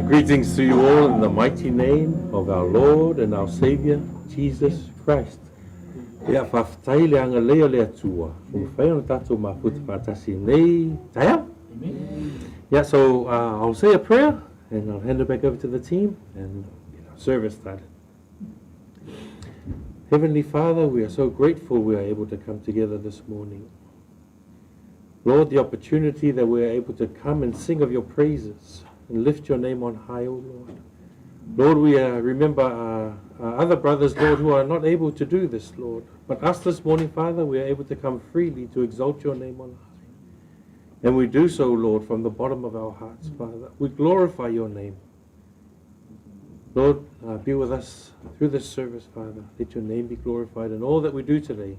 Greetings to you all in the mighty name of our Lord and our Savior, Jesus Christ. Ia whawhtai le anga lea lea tua. Whai ana tātou mafuta faatasi nei. Taya? Yeah, so I'll say a prayer and I'll hand it back over to the team and get our service started. Heavenly Father, we are so grateful we are able to come together this morning. Lord, the opportunity that we are able to come and sing of your praises and lift your name on high, O Lord. Lord, we remember our other brothers, Lord, who are not able to do this, Lord. But us this morning, Father, we are able to come freely to exalt your name on high. And we do so, Lord, from the bottom of our hearts, Father. We glorify your name. Lord, be with us through this service, Father. Let your name be glorified in all that we do today.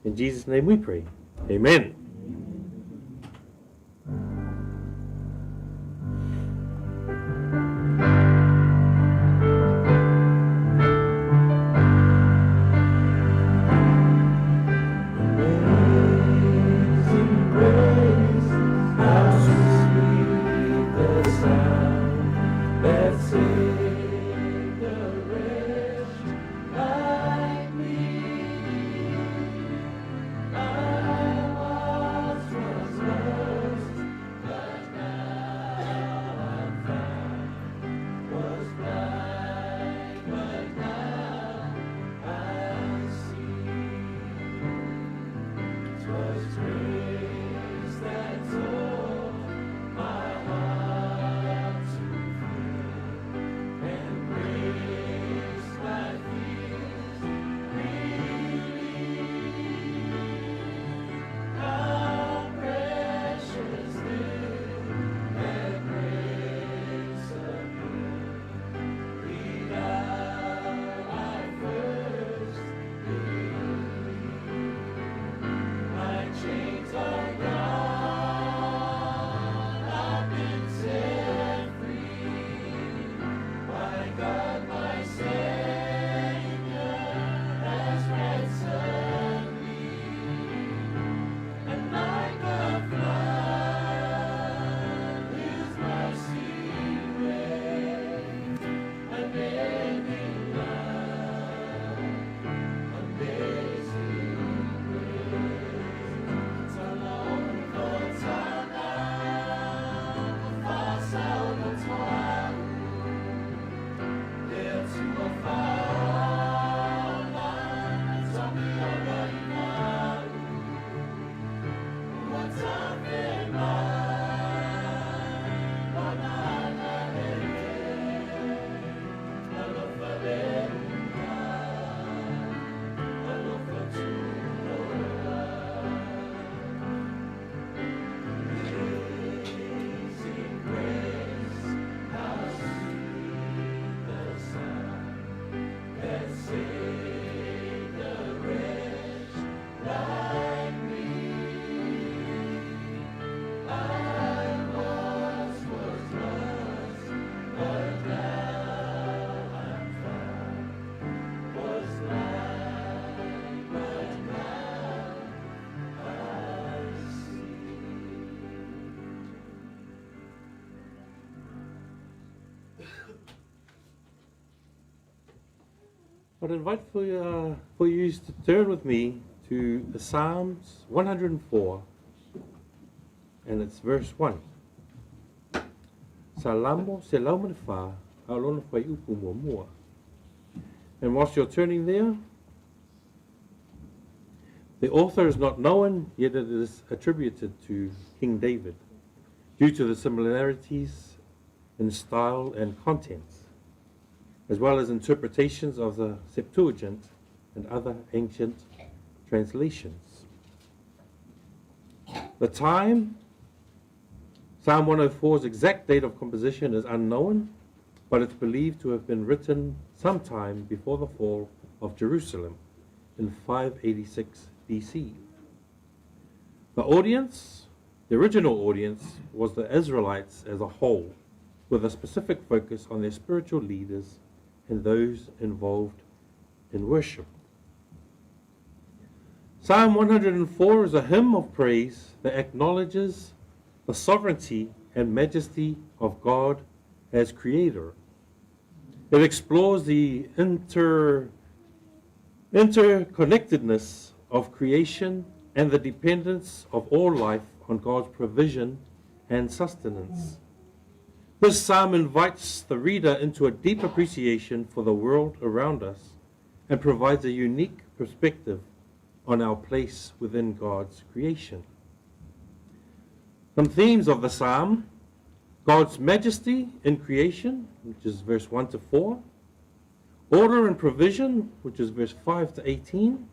In Jesus' name we pray. Amen. I'd invite for you to turn with me to the Psalms 104, and it's verse 1. Salamo se laumana wha, aolona whai upu mua mua. And whilst you're turning there, the author is not known, yet it is attributed to King David, due to the similarities in style and contents, as well as interpretations of the Septuagint and other ancient translations. The time, Psalm 104's exact date of composition is unknown, but it's believed to have been written sometime before the fall of Jerusalem in 586 BC. The audience, the original audience, was the Israelites as a whole, with a specific focus on their spiritual leaders and those involved in worship. Psalm 104 is a hymn of praise that acknowledges the sovereignty and majesty of God as creator. It explores the interconnectedness of creation and the dependence of all life on God's provision and sustenance. This psalm invites the reader into a deep appreciation for the world around us and provides a unique perspective on our place within God's creation. Some themes of the psalm: God's majesty in creation, which is verse 1 to 4, order and provision, which is verse 5 to 18,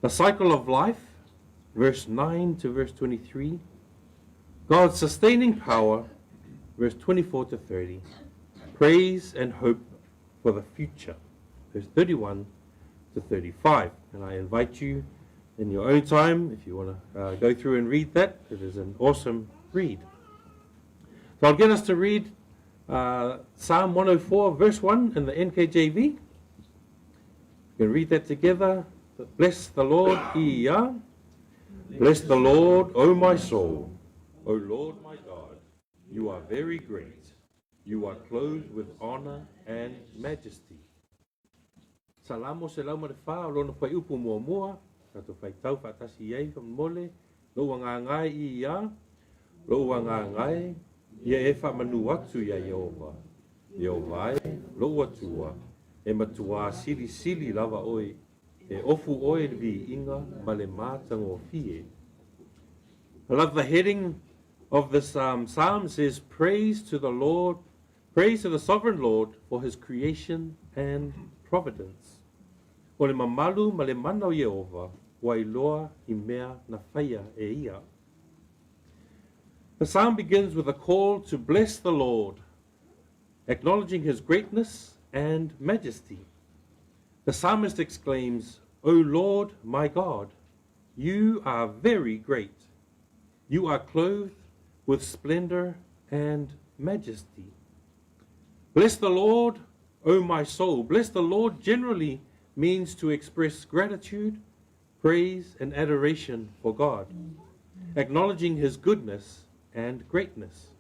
the cycle of life, verse 9 to verse 23, God's sustaining power, verse 24 to 30, praise and hope for the future, verse 31 to 35. And I invite you in your own time, if you want to go through and read that. It is an awesome read. So I'll get us to read Psalm 104, verse 1 in the NKJV. You can read that together. Bless the Lord, Ia. Bless the Lord, O my soul. O Lord my God, you are very great. You are clothed with honor and majesty. Salamo se lau mare wha, o lona whai upu mua mua, kato whai tau faatasi ei from mole, lo ngā ngai I ia, lo ngā ngai, ia e wha manu atu ia Yehova. Yehova e, lo atua, e matua sili sili lava oi, e ofu oi vi inga ma le mātango fie. I love the heading of this psalm. Says, praise to the Lord, praise to the sovereign Lord for his creation and providence. O le mamalu ma le mana o Yehova, wa iloa I mea na whaia e ia. The psalm begins with a call to bless the Lord, acknowledging his greatness and majesty. The psalmist exclaims, O Lord my God, you are very great. You are clothed with splendor and majesty. Bless the Lord, O my soul. Bless the Lord generally means to express gratitude, praise, and adoration for God, acknowledging his goodness and greatness.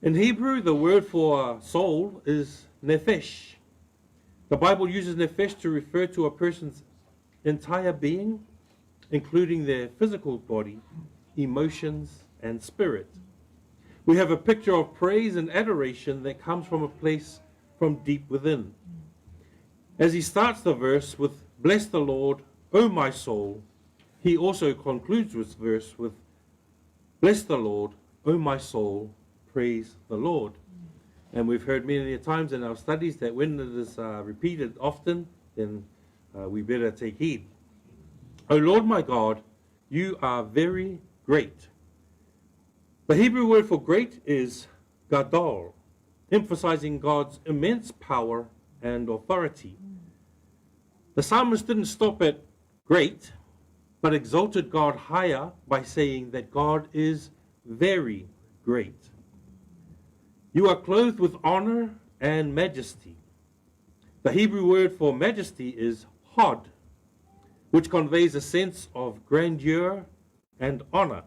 In Hebrew, the word for soul is nephesh. The Bible uses nephesh to refer to a person's entire being, including their physical body, emotions, and spirit. We have a picture of praise and adoration that comes from a place from deep within. As he starts the verse with, bless the Lord, O my soul, he also concludes this verse with, bless the Lord, O my soul, praise the Lord. And we've heard many times in our studies that when it is repeated often, then we better take heed. O Lord my God, you are very great. The Hebrew word for great is gadol, emphasizing God's immense power and authority. The psalmist didn't stop at great, but exalted God higher by saying that God is very great. You are clothed with honor and majesty. The Hebrew word for majesty is hod, which conveys a sense of grandeur and honor,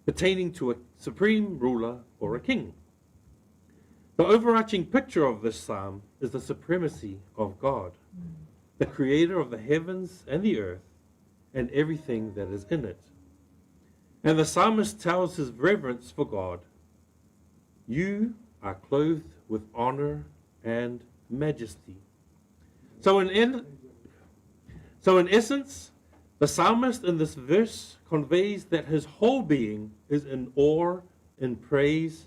pertaining to a supreme ruler or a king. The overarching picture of this psalm is the supremacy of God, the creator of the heavens and the earth, and everything that is in it. And the psalmist tells his reverence for God. You are clothed with honor and majesty. So in essence, the psalmist in this verse conveys that his whole being is in awe, in praise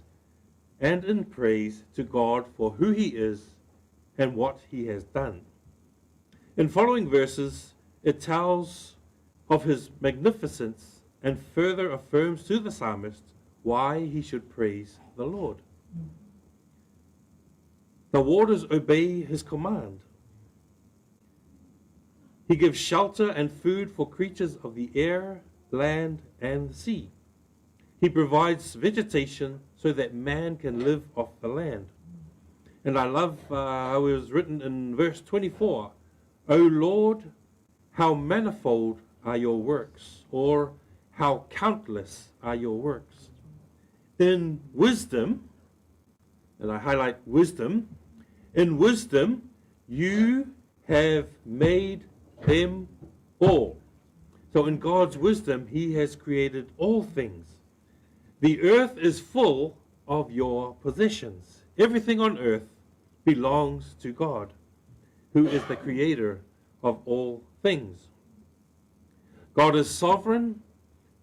to God for who he is and what he has done. In following verses, it tells of his magnificence and further affirms to the psalmist why he should praise the Lord. The waters obey his command. He gives shelter and food for creatures of the air, land, and the sea. He provides vegetation so that man can live off the land. And I love how it was written in verse 24, O Lord, how manifold are your works, or how countless are your works. In wisdom, and I highlight wisdom. In wisdom, you have made them all. So in God's wisdom, he has created all things. The earth is full of your possessions. Everything on earth belongs to God, who is the creator of all things. God is sovereign.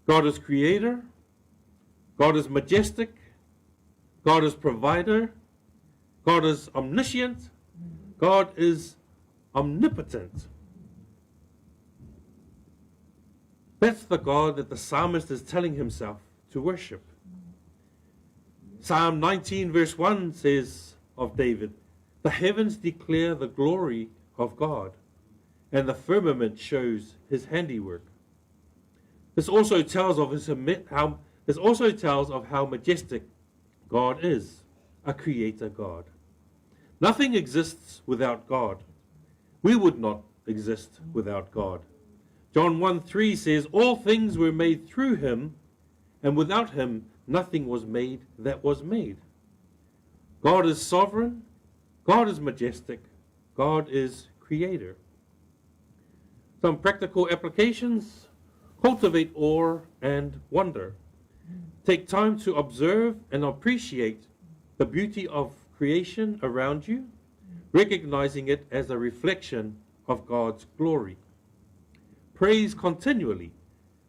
God is creator. God is majestic. God is provider. God is omniscient. God is omnipotent. That's the God that the psalmist is telling himself to worship. Psalm 19 verse 1 says of David, "The heavens declare the glory of God, and the firmament shows his handiwork." This also tells of how majestic God is, a creator God. Nothing exists without God. We would not exist without God. John 1:3 says, "All things were made through him, and without him nothing was made that was made." God is sovereign. God is majestic. God is creator. Some practical applications. Cultivate awe and wonder. Take time to observe and appreciate the beauty of creation around you, recognizing it as a reflection of God's glory. Praise continually.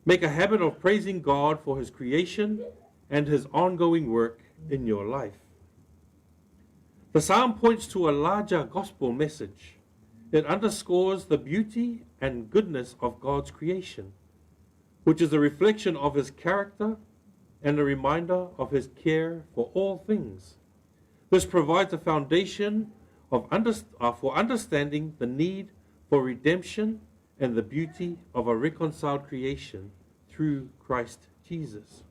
Make a habit of praising God for his creation and his ongoing work in your life. The psalm points to a larger gospel message. It underscores the beauty and goodness of God's creation, which is a reflection of his character and a reminder of his care for all things. This provides a foundation for understanding the need for redemption and the beauty of a reconciled creation through Christ Jesus.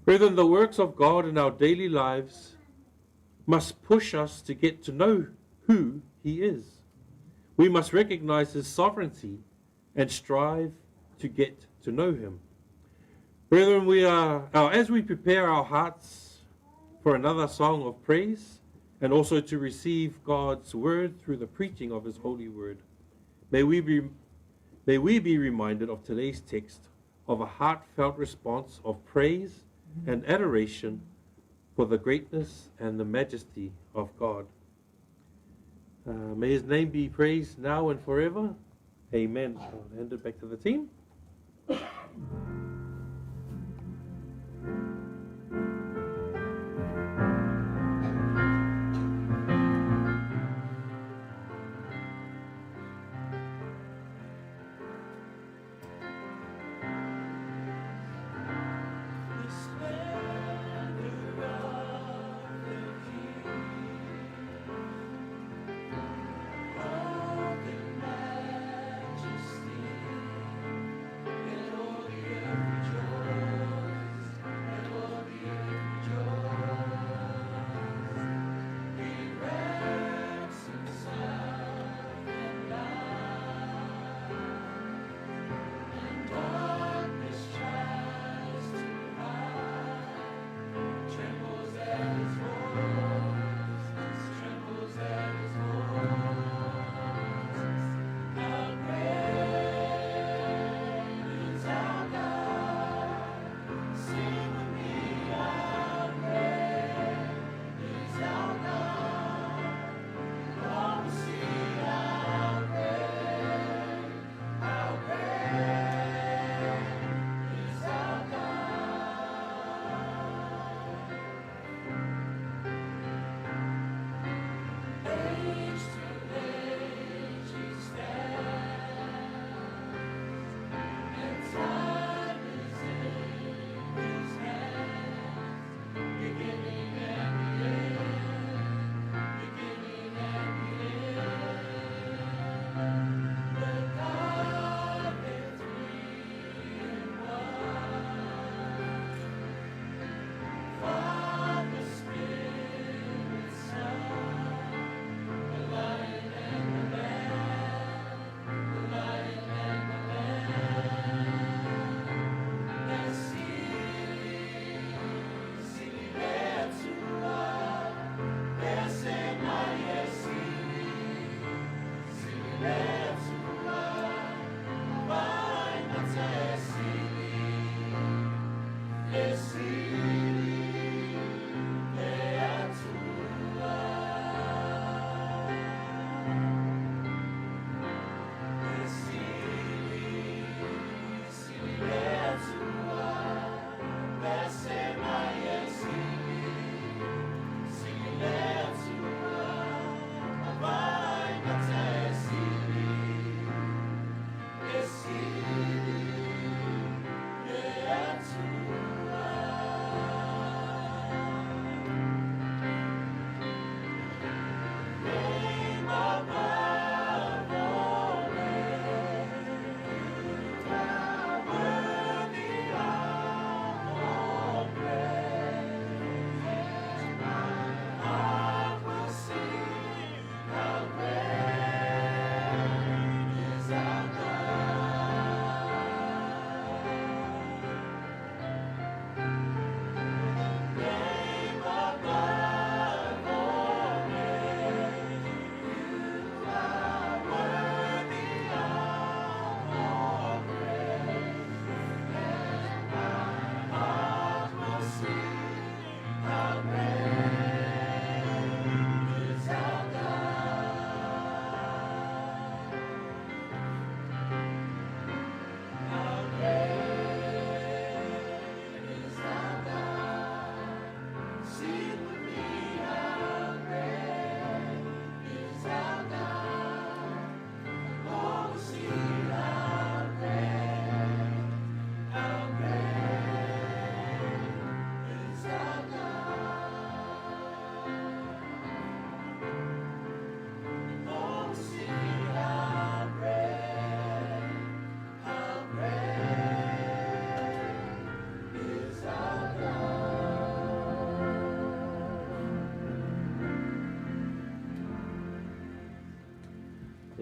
Brethren, the works of God in our daily lives must push us to get to know who he is. We must recognize his sovereignty and strive to get to know him. Brethren, as we prepare our hearts for another song of praise and also to receive God's word through the preaching of his holy word, may we be reminded of today's text of a heartfelt response of praise and adoration for the greatness and the majesty of God. May his name be praised now and forever. Amen. I'll hand it back to the team. Majesty in all the earth.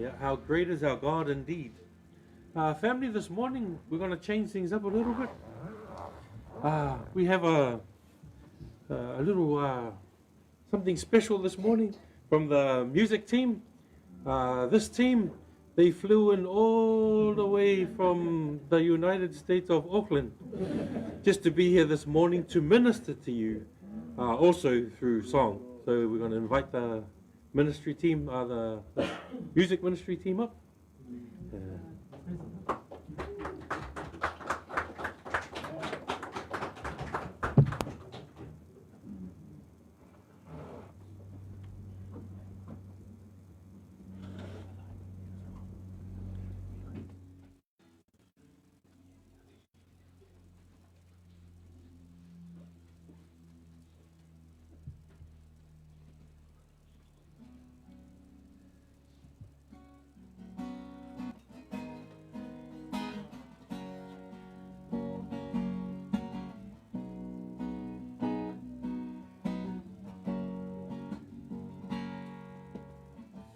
Yeah, how great is our God indeed. Family, this morning we're going to change things up a little bit. We have a little something special this morning from the music team. This team, they flew in all the way from the United States of Auckland just to be here this morning to minister to you, also through song. So we're going to invite the ministry team, the music ministry team up.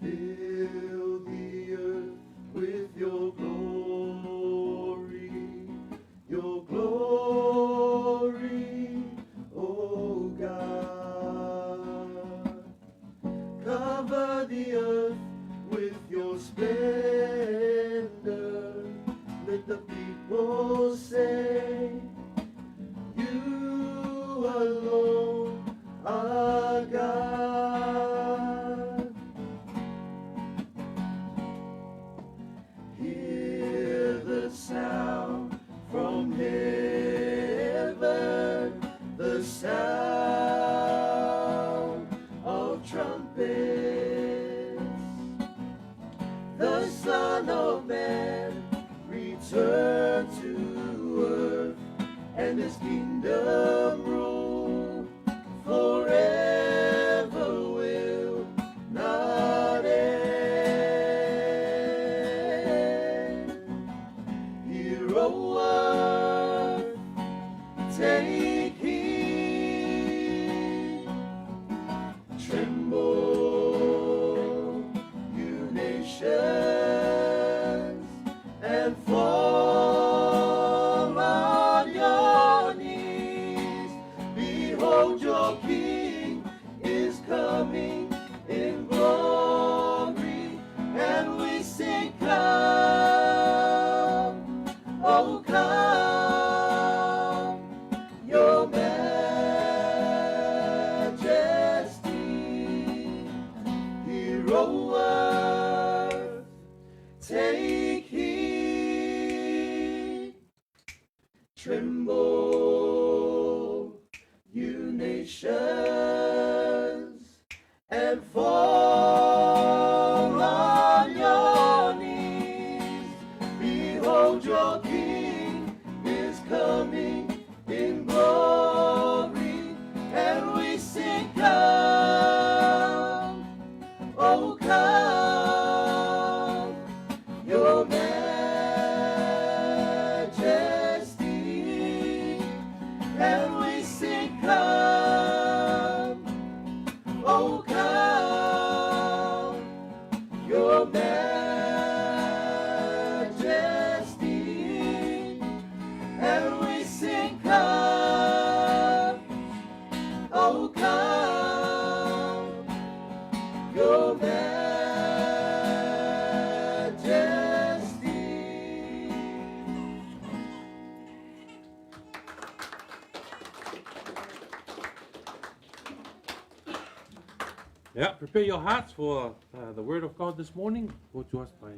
Fill the earth with your glory, O God. Cover the earth with your splendor. Let the people say, you alone are God. Sound from heaven, the sound of trumpets. The Son of Man return to earth, and his kingdom rule forever will not end. Take heed, tremble, you nations, and fall on your knees. Behold, your King is coming in glory, and we sing, come, oh come. Your majesty, hero earth, take heed, tremble, you nations, and fall on your knees. Behold, your King is coming in glory, and we sing, come, oh come, your majesty, and we sing, come, oh come, your majesty, and we sing, come, oh come, your majesty. Yeah, prepare your hearts for the word of God this morning, brought to us by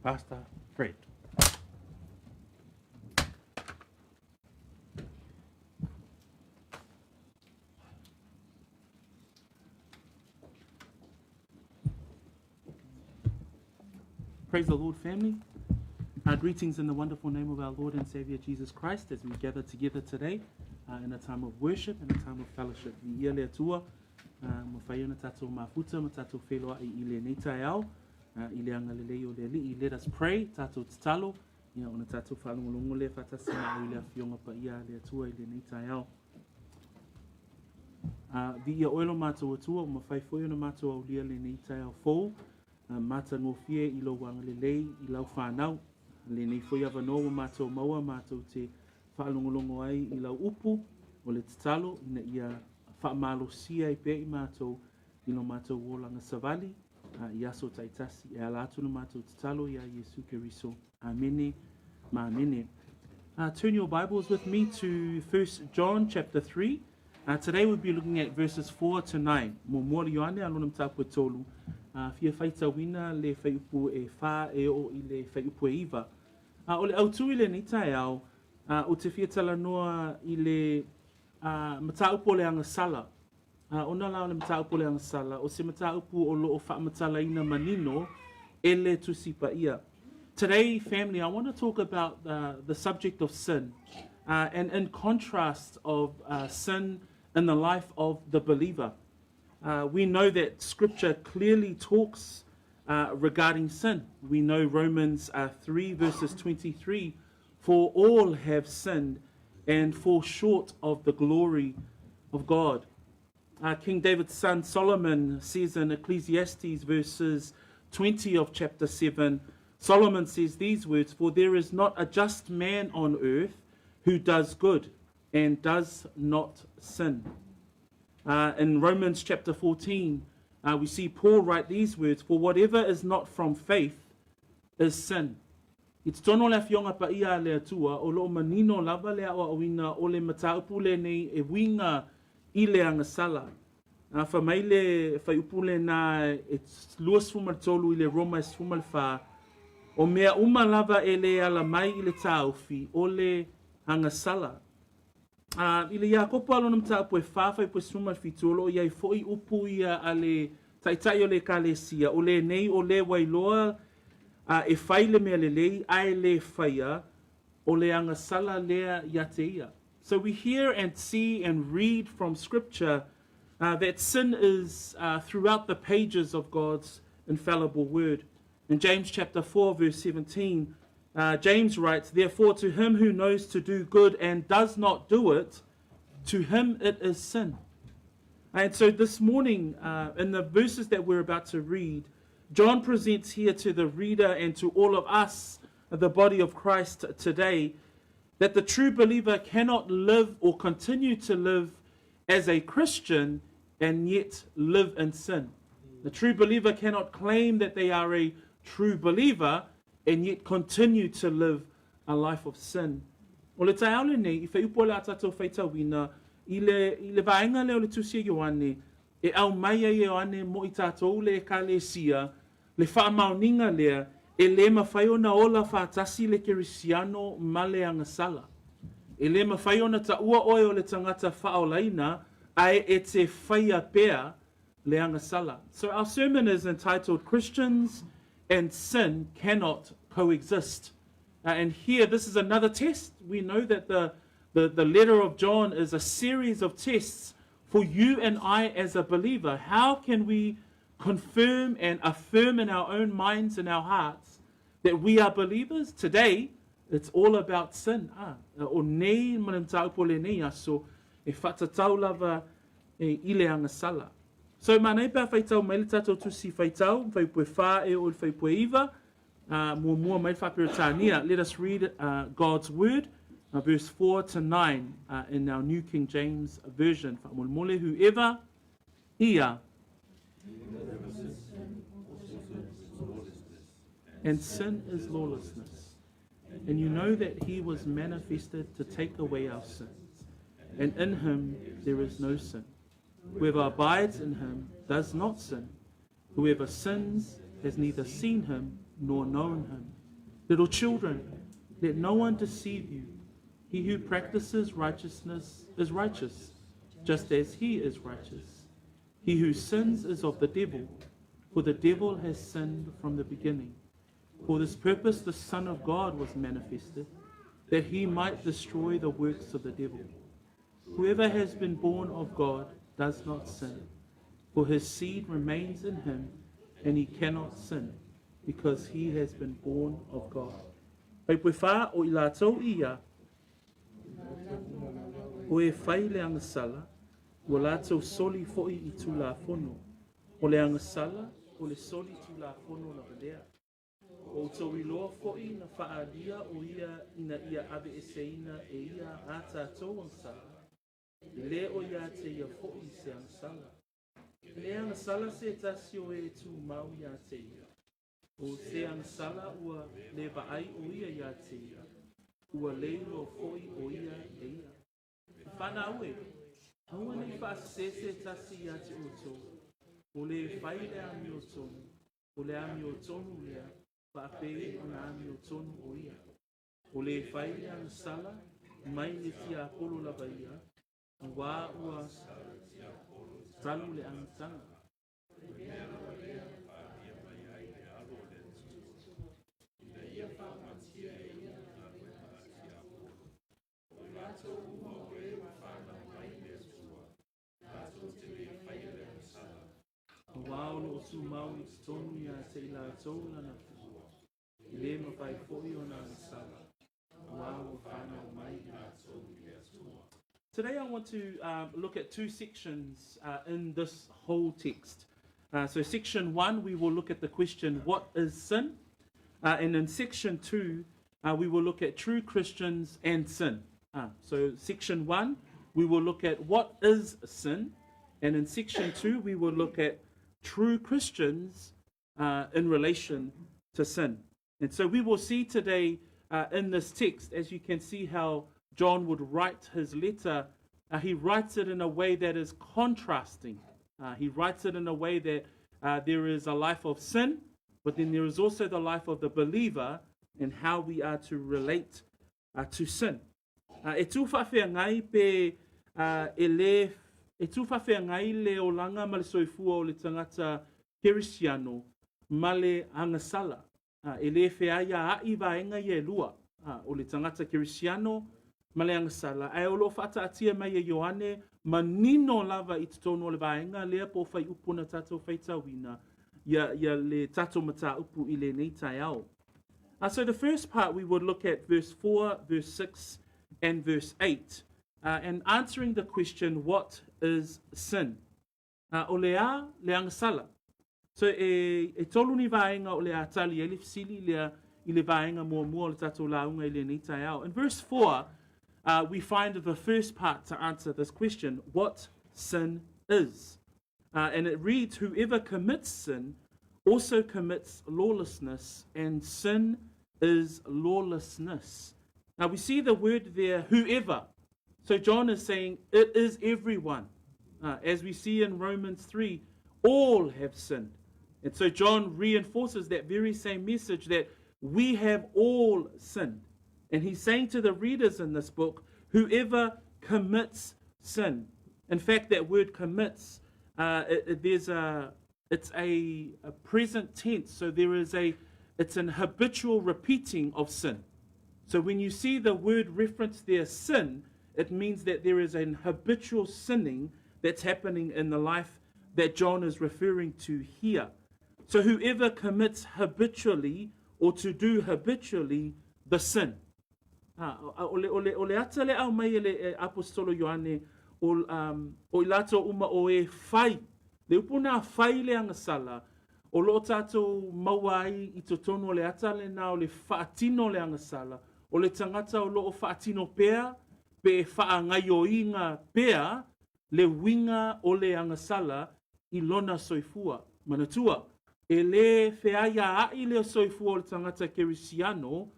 Pastor Fred. Praise the Lord, family. Greetings in the wonderful name of our Lord and Savior Jesus Christ as we gather together today in a time of worship and a time of fellowship. Ia lea tua, mawhai ona tātou mafuta, ma tātou wheloa I le nei tai au, I le anga lelei o le li. Let us pray, tātou tatalo, ia ona tātou whalongolongo le faatasi na o le awhionga pa ia lea tua I le nei tai au. Vi ia oelo mātou atua, o mawhai foi ona mātou au lia le nei tai au fou, mata ngofie I lo wanga le lei I lau whanau. Le nei foi avanoa wa mātou maua mātou te whaalongolongo ai I lau upu o le tatalo ina ia whaamalosia I pia I mātou I lo mātou wolanga savali I aso taitasi e ala atu na mātou tatalo ia Yesu Keriso. Amene, ma amene. Turn your Bibles with me to 1 John chapter 3. Today we'll be looking at verses 4 to 9. Mo mori Ioane alona mtapu tolu. Fia faita wina le faiupu e fa e o I le faiupu e iwa. O le autu I le nita e au, o te fia tala noa I le mataupu le agasala. Ona lao le mataupu le agasala, o se mataupu o loo wha matalaina manino e le tusipa ia. Today, family, I want to talk about the subject of sin and in contrast of sin in the life of the believer. We know that Scripture clearly talks regarding sin. We know Romans 3 verses 23, for all have sinned and fall short of the glory of God. King David's son Solomon says in Ecclesiastes verses 20 of chapter 7, Solomon says these words, for there is not a just man on earth who does good and does not sin. In Romans chapter 14, we see Paul write these words, for whatever is not from faith is sin. It's tono le fionga pa ia le atua, o lo manino lava le awa awina o le mataupu le nei e winga I le agasala. Fa mai le faiupu le na e luas fumartolu I le Roma es fumalfa, o mea uma lava e le ala mai I le taufi o le agasala. I le Iakopo alona mtaupu e whawhai po sumal fitolo iai foi upu ia a le taitai o le kalesia o le nei o le wailoa e whai le mea le lei ai le whaia o le agasala lea iateia. So we hear and see and read from Scripture that sin is throughout the pages of God's infallible word. In James chapter 4 verse 17, James writes, therefore to him who knows to do good and does not do it, to him it is sin. And so this morning, in the verses that we're about to read, John presents here to the reader and to all of us, the body of Christ today, that the true believer cannot live or continue to live as a Christian and yet live in sin. The true believer cannot claim that they are a true believer and yet continue to live a life of sin. O le tai aole nei, I whaiupo le atatou whaitawina, I le vaenga leo le tusia Ioane, e au mai ai Ioane mo I tātou le kalesia, le whaamauninga lea, e le mawhai ona ola faatasi le Kerisiano ma le agasala. E le mawhai ona ta ua oe o le tangata whaolaina, ai e te whaia pea le agasala. So our sermon is entitled Christians and Sin Cannot Coexist. And here, this is another test. We know that the letter of John is a series of tests for you and I as a believer. How can we confirm and affirm in our own minds and our hearts that we are believers? Today, it's all about sin. O nei manantaupo le nei aso e whatatau lava e ile agasala. So manei pa whaitau mai le tatou tusi whaitau, whaipue wha e o le whaipue iwa, mua mai whapiritania. Let us read God's word, verse 4 to 9 in our New King James Version. Whamole whoever ia and sin is lawlessness. And you know that he was manifested to take away our sins, and in him there is no sin. Whoever abides in him does not sin. Whoever sins has neither seen him nor known him. Little children, let no one deceive you. He who practices righteousness is righteous, just as he is righteous. He who sins is of the devil, for the devil has sinned from the beginning. For this purpose the Son of God was manifested, that he might destroy the works of the devil. Whoever has been born of God does not sin, for his seed remains in him, and he cannot sin, because he has been born of God. Pai pui wha o I lātou ia, o e whai le agasala, o lātou soli fo'i I tū la fono, o le agasala, o le soli tu la fono na velea. O tau i loa fo'i na whaalia o ia ina ia ave e seina e ia ata tau ang sala. I le o ia te ia fo'i se ang sala. Le ang sala se tasi o e tu mau ia te ia. O se ang sala ua le vaai o ia te ia. Ua leilo fo'i o ia e ia. Whana aue, aua nei whaasese tasi ia te uto. O le whai le ami o tonu, o le ami o tonu lea, whaapei o na ami o tonu o ia. O le whai le ang sala, mai le tia apolo lava ia, wā ua talu le ang tanga. Wao lo su mau i tonu ia te ila tau lana fua. I le mawhai fo'i o nā sala. Wao whanau mai ia tonu ia tua. Today I want to look at two sections in this whole text. So section 1, we will look at the question, what is sin? And in section 2, we will look at true Christians and sin. So section 1, we will look at what is sin. And in section 2, we will look at true Christians in relation to sin. And so we will see today in this text, as you can see how John would write his letter, he writes it in a way that is contrasting. He writes it in a way that there is a life of sin, but then there is also the life of the believer and how we are to relate to sin. E tūwhawhia ngai pe e tūwhawhia ngai le o langa ma le soifua o le tangata Kerisiano ma le agasala. E le whea ai vaenga i e lua o le tangata Kerisiano ma le agasala. Ai o lo faatasi mai e Ioane ma nino lava i tono le vaenga lea po fai upu na tatou faitawina ia le tatou mata upu i le nei tai au. So the first part we would look at verse 4, verse 6 and verse 8 and answering the question, what is sin? O lea le agasala. So e tolu ni vaenga o le atali e le fisili lea I le vaenga mua mua le tatou launga I le nei tai au. In verse 4, we find the first part to answer this question, what sin is. And it reads, whoever commits sin also commits lawlessness, and sin is lawlessness. Now we see the word there, whoever. So John is saying it is everyone. As we see in Romans 3, all have sinned. And so John reinforces that very same message that we have all sinned. And he's saying to the readers in this book, whoever commits sin. In fact, that word commits, it's a present tense. So it's an habitual repeating of sin. So when you see the word referenced there, sin, it means that there is an habitual sinning that's happening in the life that John is referring to here. So whoever commits habitually or to do habitually the sin. Ole ata le au mai le apostolo Ioane o ilato uma o e fai. Le upuna fai le agasala. O lo tatou mawai I totono le ata le na o le faatino le agasala. O le tangata o lo o faatino pea pe whaangaioinga pea le winga o le agasala I lona soifua. Manatua, e le wheaia ai le soifua o le tangata Kerisiano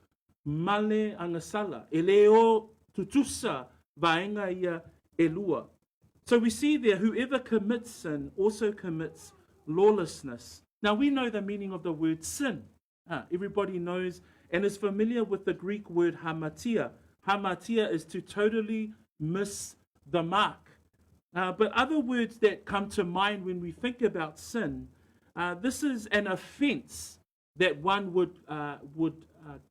male agasala. E le o tutusa vaenga ia e lua. So we see there, whoever commits sin also commits lawlessness. Now we know the meaning of the word sin. Everybody knows and is familiar with the Greek word hamatia. Hamatia is to totally miss the mark. But other words that come to mind when we think about sin, this is an offense that one would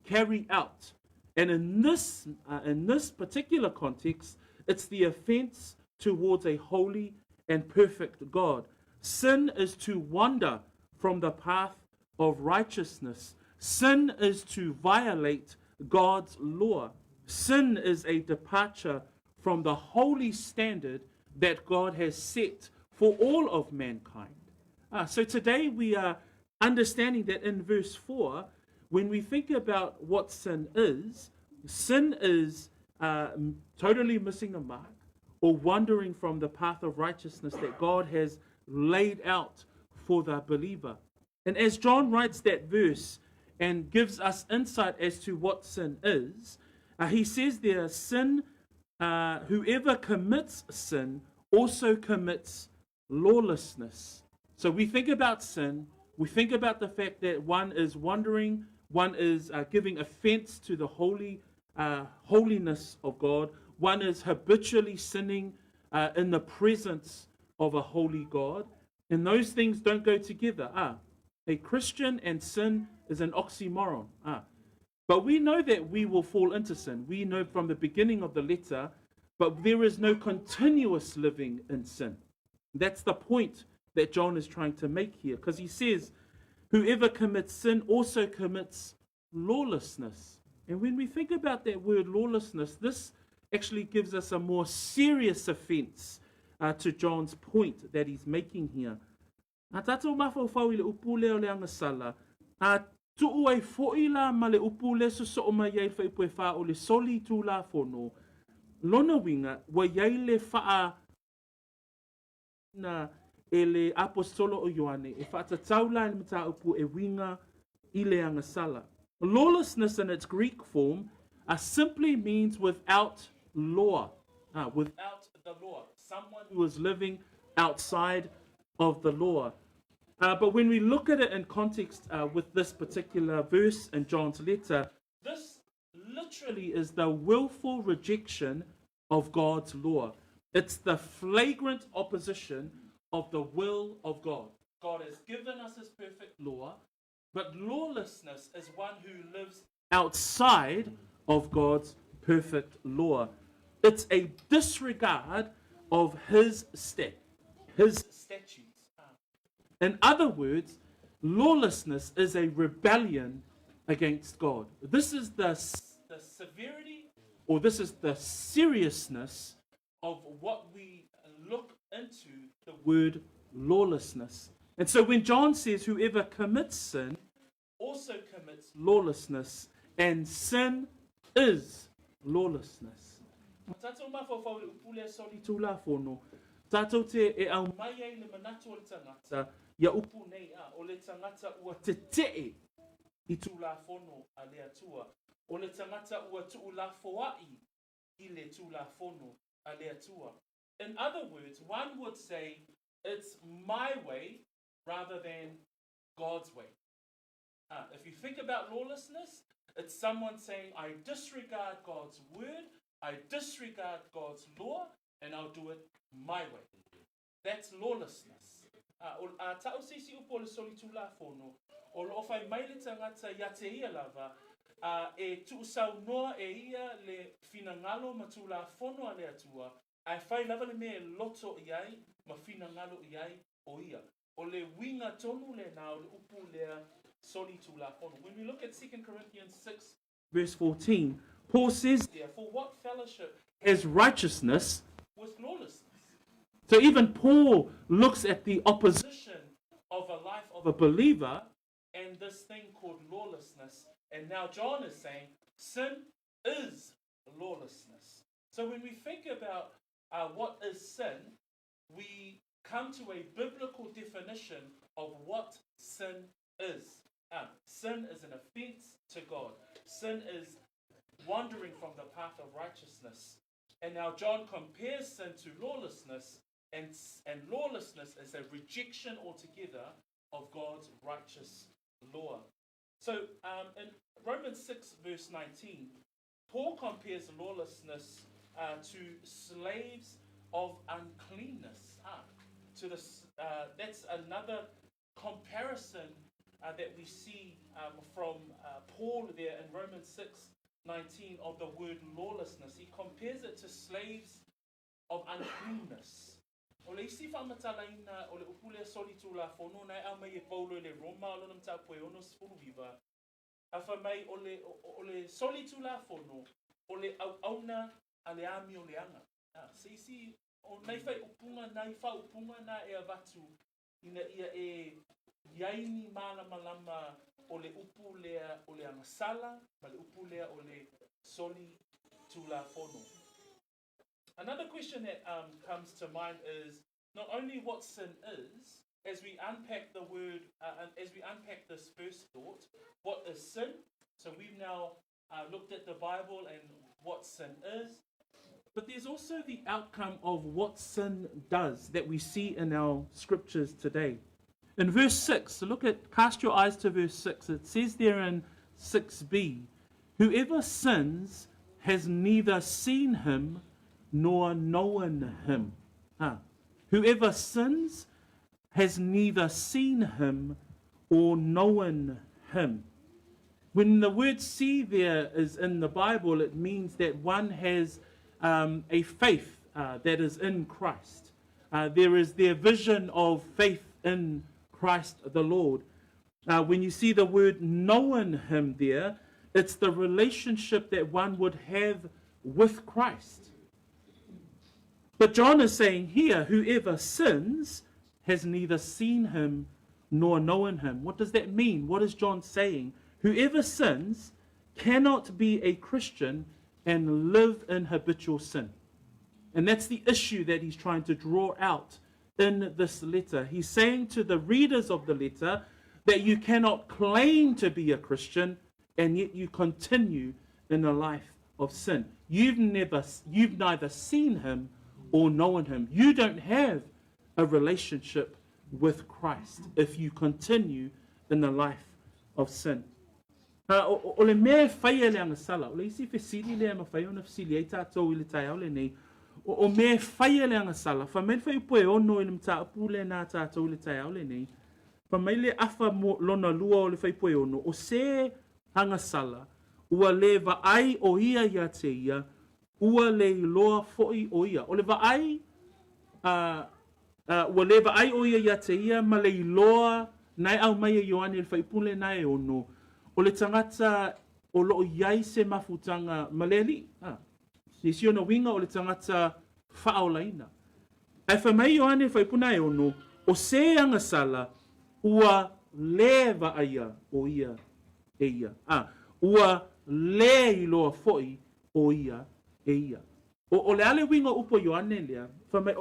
carry out. And in this particular context, it's the offense towards a holy and perfect God. Sin is to wander from the path of righteousness. Sin is to violate God's law. Sin is a departure from the holy standard that God has set for all of mankind. So today we are understanding that in verse 4, when we think about what sin is totally missing the mark or wandering from the path of righteousness that God has laid out for the believer. And as John writes that verse and gives us insight as to what sin is, he says there, sin, whoever commits sin also commits lawlessness. So we think about sin, we think about the fact that one is wandering, one is giving offense to the holiness of God, one is habitually sinning in the presence of a holy God, and those things don't go together. A Christian and sin is an oxymoron. But we know that we will fall into sin. We know from the beginning of the letter, but there is no continuous living in sin. That's the point that John is trying to make here, because he says, whoever commits sin also commits lawlessness. And when we think about that word lawlessness, this actually gives us a more serious offense to John's point that he's making here. Tātou mawhauwhau I le upu leo le agasala, tuu ai fo'i la ma le upu le so o mai ai whai pue wha o le soli tū la whono, lona winga wa iai le wha na e le apostolo o Ioane, e whaatatau la le mata upu e winga I le agasala. Lawlessness in its Greek form simply means without law, without the law, someone who is living outside of the law. But when we look at it in context with this particular verse in John's letter, this literally is the willful rejection of God's law. It's the flagrant opposition of the will of God. God has given us his perfect law, but lawlessness is one who lives outside of God's perfect law. It's a disregard of his statutes. In other words, lawlessness is a rebellion against God. This is the severity, or this is the seriousness of what we look into the word lawlessness. And so when John says whoever commits sin also commits lawlessness, and sin is lawlessness. Tātou te e au mai ai le manatu o le tangata, ia upu nei o le tangata ua te tee I tū la whono a le atua. O le tangata ua tuu la foai I le tū la whono a le atua. In other words, one would say it's my way rather than God's way. If you think about lawlessness, it's someone saying, I disregard God's word, I disregard God's law, and I'll do it my way. That's lawlessness. Tau sisi upo le soli tū la whono, o lo whai mai le tangata ia te ia lava, e tu sau noa e ia le finangalo ma tū la whono a le atua, ai whai lava le me loto iai, ma finangalo iai o ia. O le winga tonu le nao le upu lea soli tū la whono. When we look at 2 Corinthians 6, verse 14, Paul says there, for what fellowship has righteousness with lawlessness? So even Paul looks at the opposition of a life of a believer and this thing called lawlessness. And now John is saying sin is lawlessness. So when we think about what is sin, we come to a biblical definition of what sin is. Sin is an offense to God. Sin is wandering from the path of righteousness. And now John compares sin to lawlessness, and lawlessness is a rejection altogether of God's righteous law. So in Romans 6 verse 19, Paul compares lawlessness to slaves of uncleanness. That's another comparison that we see from Paul there in Romans 6:19 of the word lawlessness. He compares it to slaves of uncleanness. O le isi whamatalaina o le upule soli tū la whono nai au mai e paulo le Roma o lona mtau poe ono sifuru viva. Awha mai o le soli tū la whono o le au auna a le ami o le anga. Se isi o nei whai upunga nai wha upunga na e avatu ina ia e iaini malama o le upu lea o le agasala, ma le upu lea o le soli tulafono. Another question that comes to mind is not only what sin is, as we unpack the word, as we unpack this first thought, what is sin? So we've now looked at the Bible and what sin is, but there's also the outcome of what sin does that we see in our scriptures today. In verse 6, so cast your eyes to verse 6. It says there in 6b, whoever sins has neither seen him nor known him. Whoever sins has neither seen him or known him. When the word see there is in the Bible, it means that one has a faith that is in Christ. There is their vision of faith in Christ the Lord. When you see the word known him there, it's the relationship that one would have with Christ. But John is saying here, whoever sins has neither seen him nor known him. What does that mean? What is John saying? Whoever sins cannot be a Christian and live in habitual sin. And that's the issue that he's trying to draw out in this letter. He's saying to the readers of the letter that you cannot claim to be a Christian and yet you continue in a life of sin. You've neither seen him or known him. You don't have a relationship with Christ if you continue in the life of sin. O le mea whaia le agasala, o le isi whesiri le ama whaia ona whesiri ei tātou i le tai au le nei, o mea whaia le agasala, wha mei whai upo e ono i le mta upu le nā tātou i le tai au le nei, wha mei le afa lona lua o le whai upo e ono, o se agasala, ua le vaai o ia ia te ia, ua le iloa foi o ia. O le vaai, ua le vaai o ia ia te ia, ma le iloa nai au mai e Ioane le whai upu le nai e ono, o le tangata o loo iai se mafutanga maleli. Se si ona winga o le tangata whaolaina. Ai whamai Ioane whaipuna e ono, o se agasala ua lewa aia o ia e ia. Ua le iloa foi o ia e ia. O le ale winga upo Ioane lea, whamai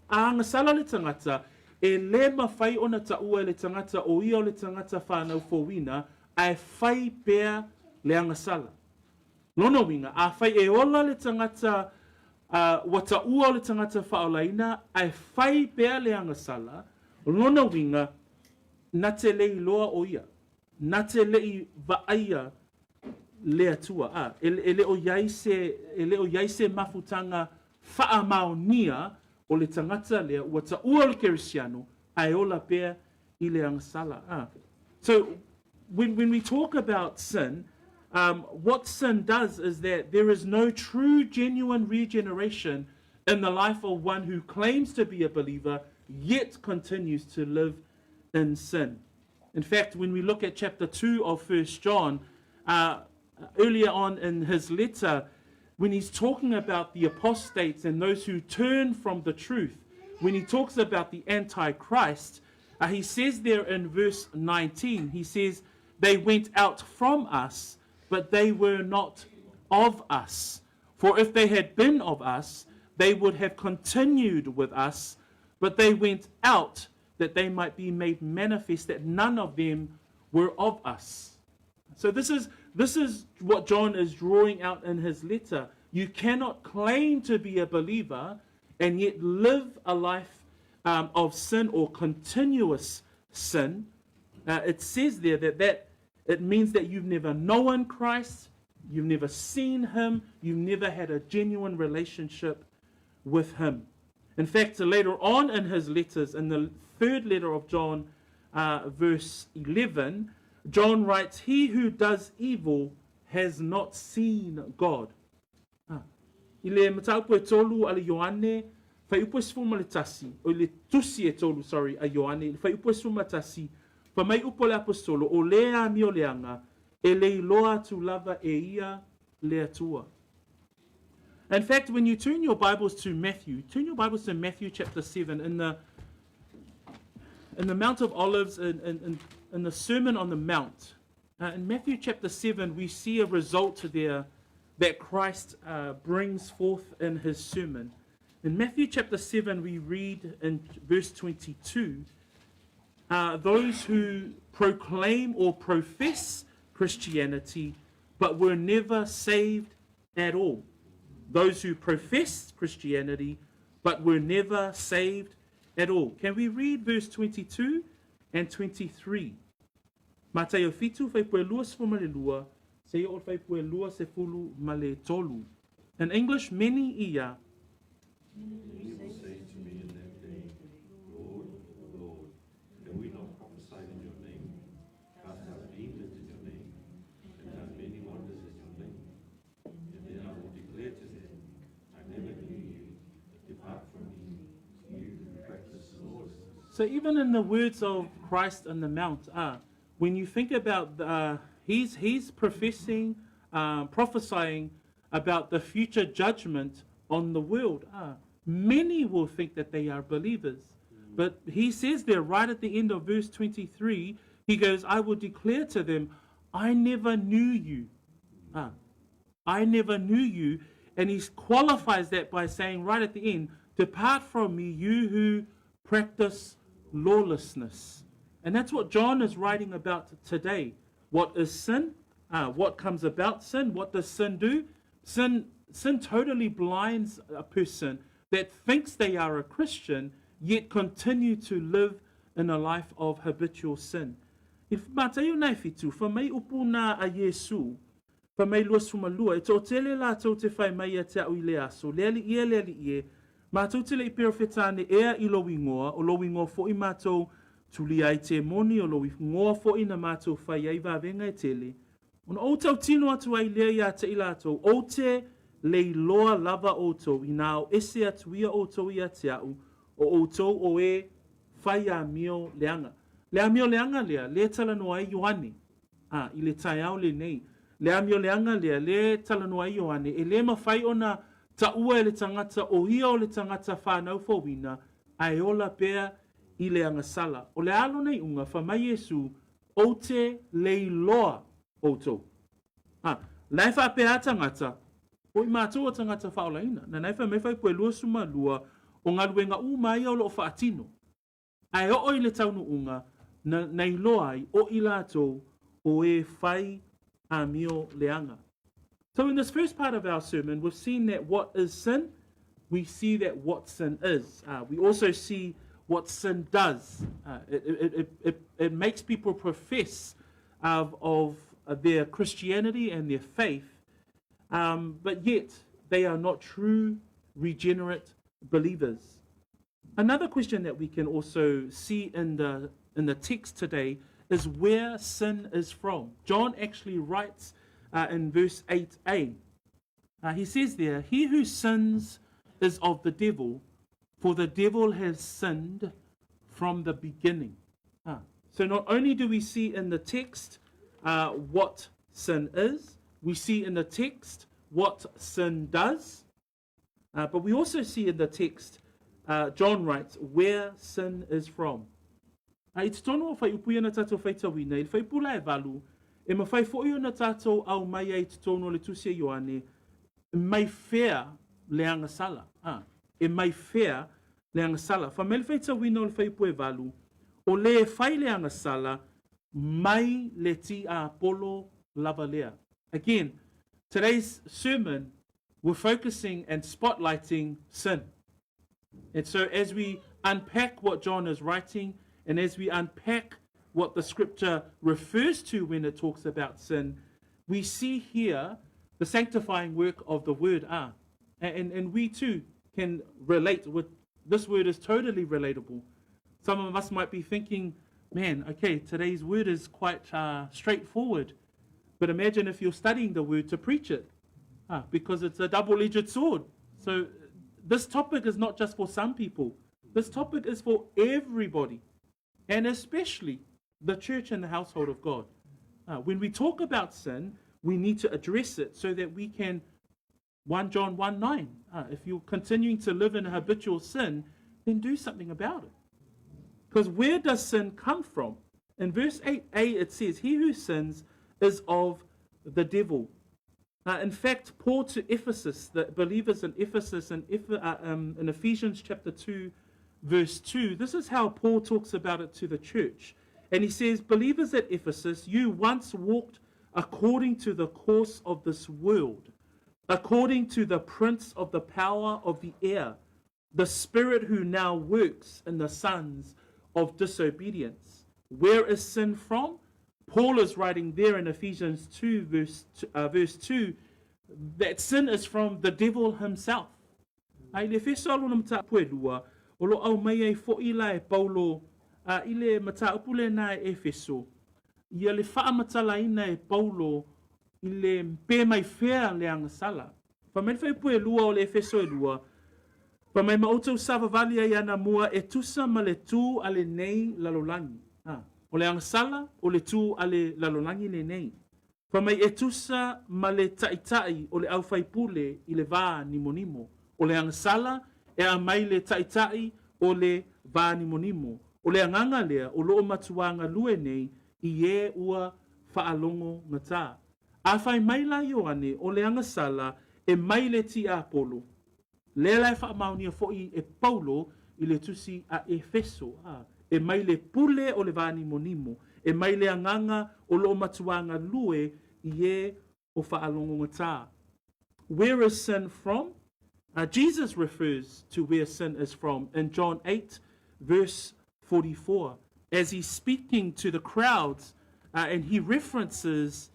a agasala le tangata e le mawhai ona ta ua le tangata o ia o le tangata whanau fōwina, ai whai pēr le agasala. Lono winga, a whai e ola le tangata wata ua o le tangata whaolaina, ai whai pēr le agasala, lono winga, na te lei loa o ia, na te lei vaaia le atua. E le o iai se mafutanga wha maonia o le tangata lea wata ua o le Kerisiano, ai ola pēr i le agasala. So, when we talk about sin, what sin does is that there is no true, genuine regeneration in the life of one who claims to be a believer, yet continues to live in sin. In fact, when we look at chapter 2 of 1 John, earlier on in his letter, when he's talking about the apostates and those who turn from the truth, when he talks about the Antichrist, he says there in verse 19, he says, they went out from us, but they were not of us. For if they had been of us, they would have continued with us, but they went out that they might be made manifest that none of them were of us. So this is what John is drawing out in his letter. You cannot claim to be a believer and yet live a life of sin or continuous sin. It says there that it means that you've never known Christ, you've never seen him, you've never had a genuine relationship with him. In fact, later on in his letters, in the third letter of John, verse 11, John writes, he who does evil has not seen God. I le mataupu e tolu ale Ioane, fai upo sfuma le tasi, o le tusi e tolu, sorry, a Ioane, fai upo sfuma tasi, fa mai upo le apostolo, o lea mi o leanga, e le iloa tu lava e ia le atua. In fact, when you turn your Bibles to Matthew chapter 7, in the Mount of Olives, in the Sermon on the Mount, in Matthew chapter 7, we see a result there that Christ brings forth in his sermon. In Matthew chapter 7, we read in verse 22, those who proclaim or profess Christianity but were never saved at all. Those who profess Christianity but were never saved at all. Can we read verse 22 and 23? Mateo fitu fai pue lua se male lua, se o fai pue lua se fulu male tolu. In English, many ia. He will say to me in that day, Lord, Lord, have we not prophesied in your name, cast out demons in your name, and done many wonders in your name? And then I will declare to them, I never knew you. Depart from me, you who practice lawlessness. So even in the words of Christ on the Mount, when you think about he's professing, prophesying about the future judgment on the world. Many will think that they are believers. But he says there right at the end of verse 23, he goes, I will declare to them, I never knew you. I never knew you. And he qualifies that by saying right at the end, depart from me, you who practice lawlessness. And that's what John is writing about today. What is sin? What comes about sin? What does sin do? Sin totally blinds a person that thinks they are a Christian, yet continue to live in a life of habitual sin. If matayo nai fitu, fa mai upuna a Yesu, fa mai lua sumalua, e tō tele la tō te whai mai a te au i le aso, leali ie, mātou tele i perofetane ea i lo wingoa, o lo wingoa fo i mātou tuli ai te moni, o lo wingoa fo i na mātou whai ai vāvenga e tele. Ona o tau tino atu ai lea ia te ilatou, o te leiloa lava o tau, i nā o ese atu ia o tau ia te au, o tau o e whai a mio leanga. Lea mio leanga lea, le tala no ai Ioane, i le tai au le nei. Lea mio leanga lea, le tala no ai Ioane, e le mawhai o na ta ua e le tangata, o ia o le tangata whanau fawina, ai ola pēr i le agasala. O le alo nei unga, whamai Yesu, o te leiloa o tau. Lai wha pēr tangata, o i mātou o tangata whaolaina, na nai wha mewhai pue lua suma lua, o ngā ruenga mai o lo whaatino. Ai o i le taunu unga, nei loa ai o i lātou o e whai a mio leanga. So in this first part of our sermon, we've seen that what is sin, we see that what sin is. We also see what sin does. It makes people profess of their Christianity and their faith, but yet they are not true regenerate believers. Another question that we can also see in the text today is where sin is from. John actually writes in verse 8a. He says there, he who sins is of the devil, for the devil has sinned from the beginning. So not only do we see in the text what sin is, we see in the text what sin does, but we also see in the text, John writes, where sin is from. I te tono o whai upuia na tātou whai tawina, i whai pula e walu, e ma whai fōi o na tātou au mai ai te tono le tusia Ioane, mai whea le agasala. E mai whea le agasala. Whamele whai tawina o le whai pue walu, o le whai le agasala, mai le ti a polo lava lea. Again, today's sermon, we're focusing and spotlighting sin. And so as we unpack what John is writing, and as we unpack what the scripture refers to when it talks about sin, we see here the sanctifying work of the word. And we too can relate with, this word is totally relatable. Some of us might be thinking, man, okay, today's word is quite straightforward. But imagine if you're studying the word to preach it, because it's a double-edged sword. So this topic is not just for some people. This topic is for everybody, and especially the church and the household of God. When we talk about sin, we need to address it so that we can, 1 John 1:9, if you're continuing to live in a habitual sin, then do something about it. Because where does sin come from? In verse 8a, it says, he who sins is of the devil. In fact, Paul to Ephesus, the believers in Ephesus, in Ephesians chapter 2, verse 2, this is how Paul talks about it to the church. And he says, believers at Ephesus, you once walked according to the course of this world, according to the prince of the power of the air, the spirit who now works in the sons of disobedience. Where is sin from? Paul is writing there in Ephesians 2, verse 2, that sin is from the devil himself. Ai le fesalo na mata puelua, o lo au mai ai fo ila e Paulo, ile mata upule na e Efeso. Ia le faa matalaina e Paulo, ile mpe mai fea le agasala. Fa mai fai puelua o le Efeso e lua, fa mai mautou savavali ai ana mua e tusa ma le tu ale nei lalolangi. O le agasala, o le tu ale lalolangi le nei. Fa mai e tusa ma le taitai o le au faipule i le vā nimonimo. O le agasala e a mai le taitai o le vā nimonimo. O le anganga lea o loo matuanga lue nei i e ua whaalongo ngata. A fai mai la Ioane o le agasala e mai le ti a Apolo. Le lai whaamaunia fo'i e Paulo i le tusi a Efeso. E mai le pule o le vani monimo, e mai le anganga o lo matuanga lue i e o whaalongo ngata. Where is sin from? Jesus refers to where sin is from in John 8, verse 44, as he's speaking to the crowds, and he references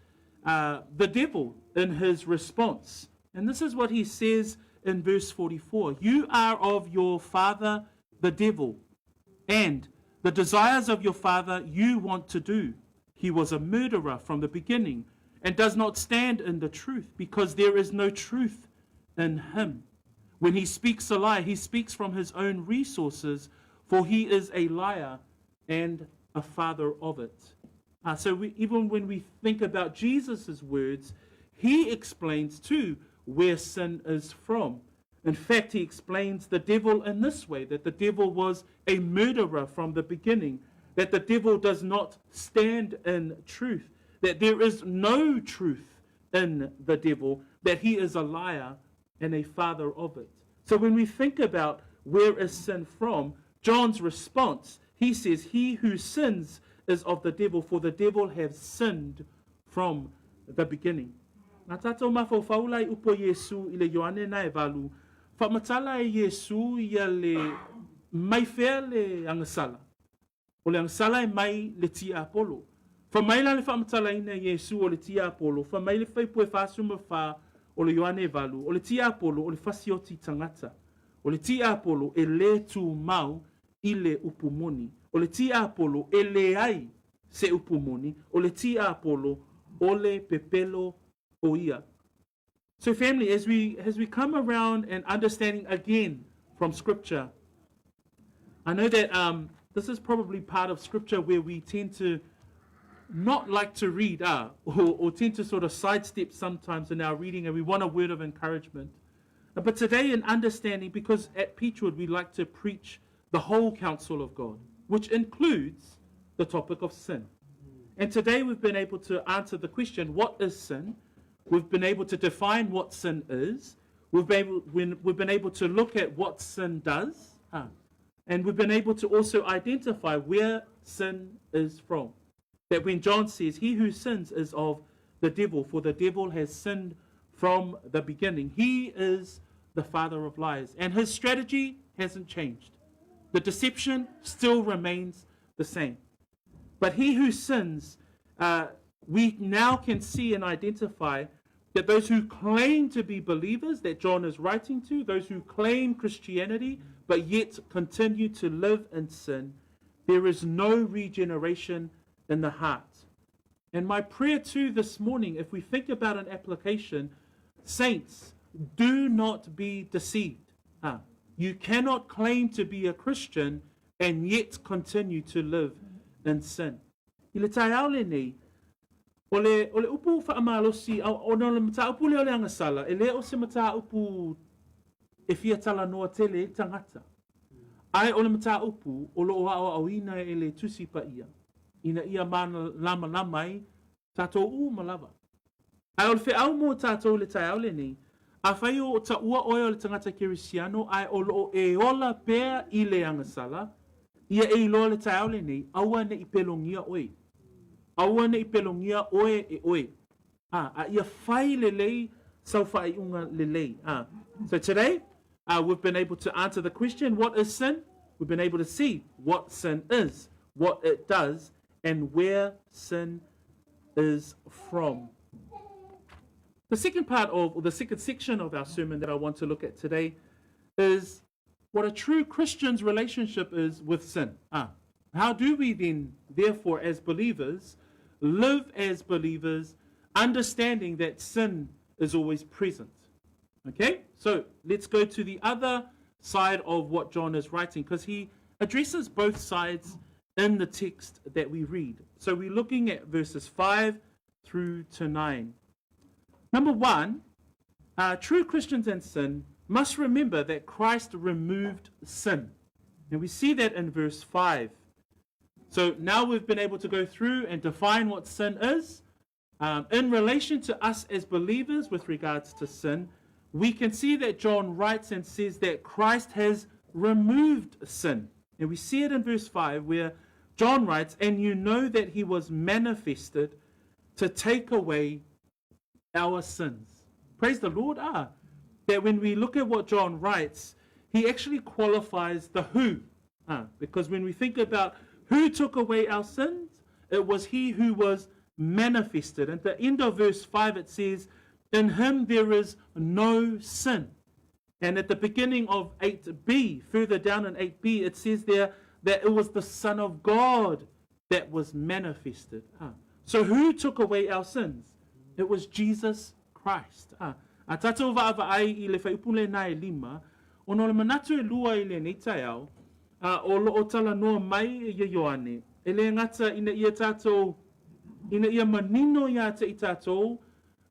the devil in his response. And this is what he says in verse 44. You are of your father, the devil, and the desires of your father you want to do. He was a murderer from the beginning and does not stand in the truth because there is no truth in him. When he speaks a lie, he speaks from his own resources, for he is a liar and a father of it. Even when we think about Jesus' words, he explains too where sin is from. In fact, he explains the devil in this way, that the devil was a murderer from the beginning, that the devil does not stand in truth, that there is no truth in the devil, that he is a liar and a father of it. So when we think about where is sin from, John's response, he says, he who sins is of the devil, for the devil has sinned from the beginning. Nā tātou mafau faulai upo Yesu i le Ioane na e walu, whamatala e Yesu ia le mai whea le agasala. O le agasala e mai le tia Apolo. Whamaila le whamatala ina Yesu o le tia Apolo. Whamai le whaipu e whasuma wha o le Ioane e walu. O le tia Apolo o le whasioti tangata. O le tia Apolo e le tu mau i le upumoni. O le tia Apolo e le ai se upumoni. O le tia Apolo o le pepelo o ia. So family, as we come around and understanding again from Scripture, I know that this is probably part of Scripture where we tend to not like to read or tend to sort of sidestep sometimes in our reading, and we want a word of encouragement. But today in understanding, because at Peachwood we like to preach the whole counsel of God, which includes the topic of sin. And today we've been able to answer the question, what is sin? We've been able to define what sin is. We've been able to look at what sin does. And we've been able to also identify where sin is from. That when John says, he who sins is of the devil, for the devil has sinned from the beginning. He is the father of lies. And his strategy hasn't changed. The deception still remains the same. But he who sins, we now can see and identify that those who claim to be believers that John is writing to, those who claim Christianity but yet continue to live in sin, there is no regeneration in the heart. And my prayer too this morning, if we think about an application, saints, do not be deceived. You cannot claim to be a Christian and yet continue to live in sin. I le tai au le nei, o le upu whaamalosi, o le mata upu leo le agasala, e le o se mata upu e fia tala noa tele tangata. Ai o le mata upu, o lo o au ina e le tusi pa ia. Ina ia mana lama lamai, tātou malava. Ai o le whi au mō tātou le tai au le nei, a whai o ta ua oe o le tangata Kerisiano, ai o lo e ola pēr i le agasala, ia e ilo le tai au le nei, aua ne i pelongia oe. Aua ne i pelongia oe e oe. A ia whai le lei, sau whai unga le lei. So today, we've been able to answer the question, what is sin? We've been able to see what sin is, what it does, and where sin is from. The second part of, or the second section of our sermon that I want to look at today is what a true Christian's relationship is with sin. How do we then, therefore, as believers, live as believers, understanding that sin is always present? Okay, so let's go to the other side of what John is writing, because he addresses both sides in the text that we read. So we're looking at verses 5 through to 9. Number one, true Christians and sin must remember that Christ removed sin. And we see that in verse 5. So now we've been able to go through and define what sin is. In relation to us as believers with regards to sin, we can see that John writes and says that Christ has removed sin. And we see it in verse 5 where John writes, and you know that he was manifested to take away our sins. Praise the Lord. That when we look at what John writes, he actually qualifies the who. Because when we think about who took away our sins, it was he who was manifested. At the end of verse 5 it says, in him there is no sin. And at the beginning of 8b, further down in 8b, it says there that it was the Son of God that was manifested. So who took away our sins? It was Jesus Christ. A tātou wa'awa'ai I le whaipule nā e lima, ono le manatu e lua I le nei tai au, o lo o tala noa mai e Ioane, e le ngata ina ia tātou, ina ia manino ia te I tātou,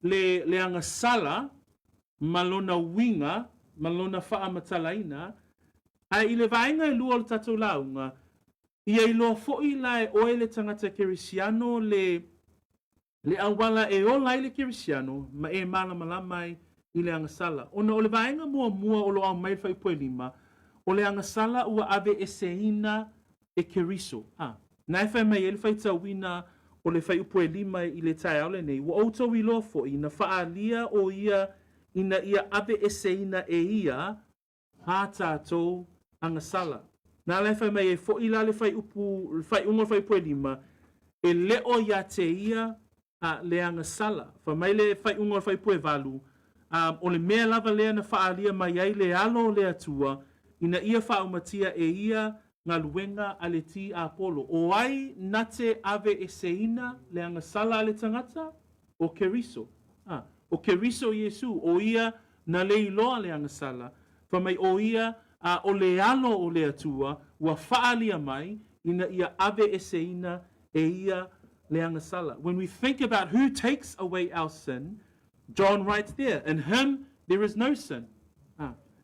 le agasala, malona winga, malona whaamatalaina, a I le vaenga e lua o le tātou launga, ia I loa fo'i la e oe le tangata Kerisiano le awala e o lai le Kerisiano, ma e malamalama I le agasala. Ona o le vaenga mua o lo au mai whai poe lima, o le agasala ua ave e seina e keriso. Nai whai mai e le whai tauina o le whai upoe lima I le tai aole nei, wa outou I loa fo ina whaalia o ia ina ia ave e seina e ia ha tātou agasala. Nā lai whai mai e fo ila le whai upu, whai unga whai upoe lima, e leo ia te ia le agasala. Wha mai le whai unga whai upoe valu, o le mea lava lea na whaalia mai ai le alo le atua, ina ia whaumatia e ia ngā luenga a le ti a polo. O ai nate ave e seina le agasala a le tangata o keriso. O keriso Iesu, o ia na le iloa le agasala. Wha mai o ia o le alo o le atua, ua whaalia mai, ina ia ave e seina e ia le agasala. When we think about who takes away our sin, John writes there, in him there is no sin.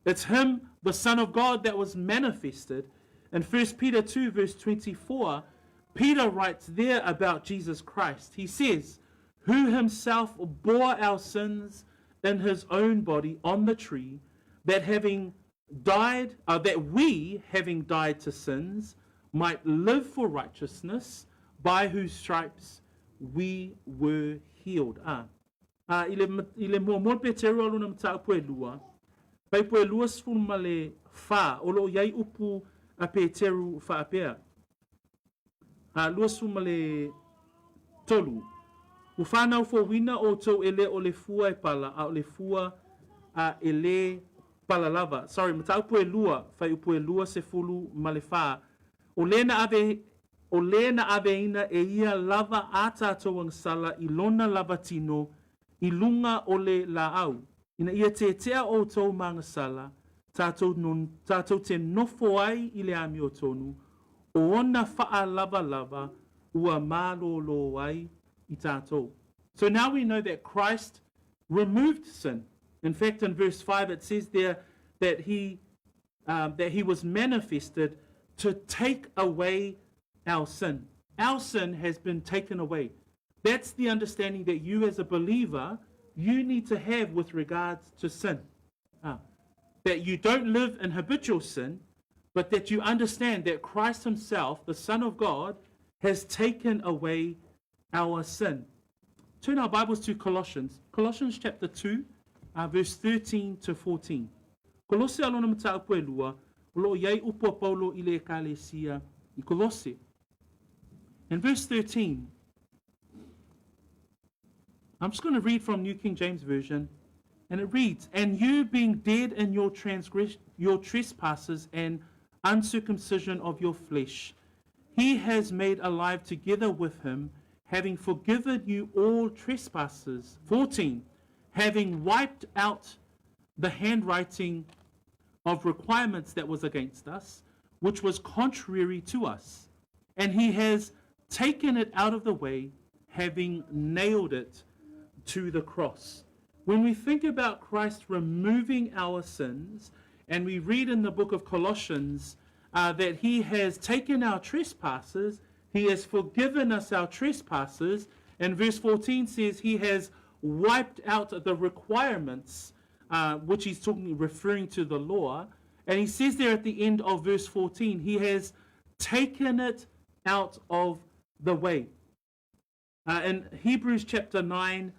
It's him, the Son of God, that was manifested. In 1 Peter 2 verse 24, Peter writes there about Jesus Christ. He says, who himself bore our sins in his own body on the tree, that having died, that we, having died to sins, might live for righteousness, by whose stripes we were healed. Ile mo pe tero aluna mta poe lua. Pai poe lua sful male fa o lo yai upu a pe teru fa apea. Lua sful male tolu. U whanau fo wina o tau ele o le fua e pala, a o le fua a ele pala lava. Sorry, mta upu e lua, fai upu e lua se fulu male fa. O lena ave ina e ia lava a tātou agasala I lona lava tino, I lunga o le la au. Ina ia te tea o tau mangasala, tātou te nofo ai I le ami o tonu, o ona faa lava ua malolo ai I tātou. So now we know that Christ removed sin. In fact, in verse 5 it says there that he that he was manifested to take away our sin. Our sin has been taken away. That's the understanding that you as a believer, you need to have with regards to sin. That you don't live in habitual sin, but that you understand that Christ himself, the Son of God, has taken away our sin. Turn our Bibles to Colossians. Colossians chapter 2, verse 13 to 14. Kolosi alona mta upo elua, ulo yai upo Paulo ile ekalesia I Kolosi. In verse 13, I'm just going to read from New King James Version, and it reads, "And you being dead in your trespasses and uncircumcision of your flesh, he has made alive together with him, having forgiven you all trespasses." 14, having wiped out the handwriting of requirements that was against us, which was contrary to us. And he has taken it out of the way, having nailed it to the cross. When we think about Christ removing our sins, and we read in the book of Colossians that he has taken our trespasses, he has forgiven us our trespasses, and verse 14 says he has wiped out the requirements, which he's referring to the law. And he says there at the end of verse 14, he has taken it out of the way. In Hebrews chapter 9,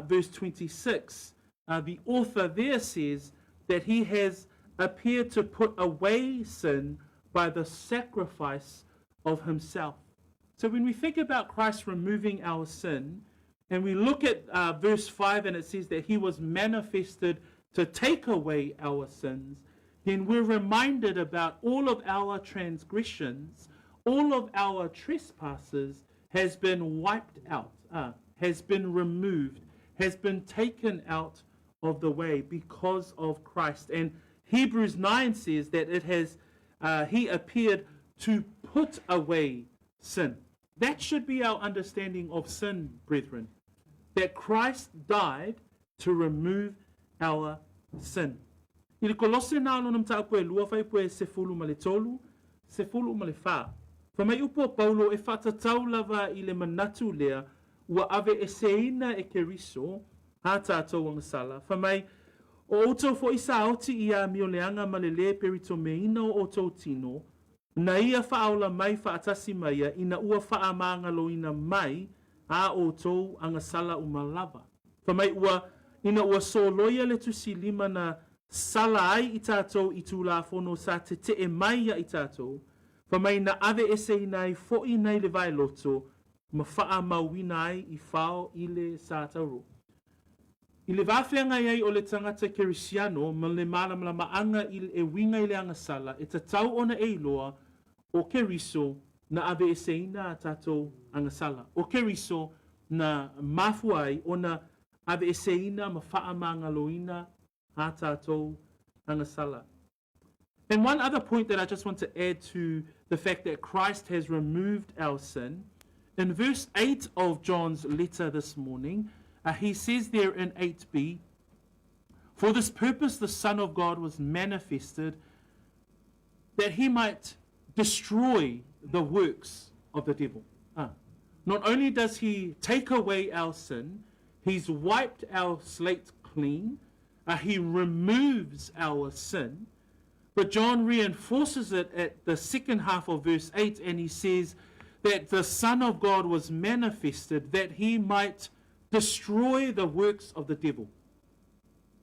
verse 26, the author there says that he has appeared to put away sin by the sacrifice of himself. So when we think about Christ removing our sin, and we look at verse 5, and it says that he was manifested to take away our sins, then we're reminded about all of our transgressions, all of our trespasses has been wiped out, has been removed, has been taken out of the way because of Christ. And Hebrews 9 says that it has, he appeared to put away sin. That should be our understanding of sin, brethren. That Christ died to remove our sin. Ili kolose na alo nam tau poe lua fai poe se fulu ma le tolu, se fulu ma le wha. Whamai upo Paulo e whatatau lava I le manatu lea, ua ave e seina e keriso, ha tātou agasala. Whamai o outou fo isa oti ia mio leanga ma le le perito meina o outou tino, na ia whaaula mai faatasi mai ia, ina ua whaamangalo ina mai, a outou agasala umalava. Whamai ua, ina ua soloia le tusi lima na sala ai I tātou I tūlafono sa te e mai ia I tātou, whamai na ave ese inai fo'i nei le vai loto, ma wha mauina ai I whao I le sātauro. I le whawhianga iai o le tangata Kerisiano, ma le malamala maanga I e winga I le agasala, e ta tau ona e iloa o Keriso na ave ese ina tātou agasala. O Keriso na mafuai o na ave ese ina ma wha mangaloina ha tātou agasala. And one other point that I just want to add to the fact that Christ has removed our sin, in verse 8 of John's letter this morning, he says there in 8b, "For this purpose the Son of God was manifested, that he might destroy the works of the devil." Not only does he take away our sin, he's wiped our slate clean, he removes our sin, but John reinforces it at the second half of verse 8, and he says that the Son of God was manifested that he might destroy the works of the devil.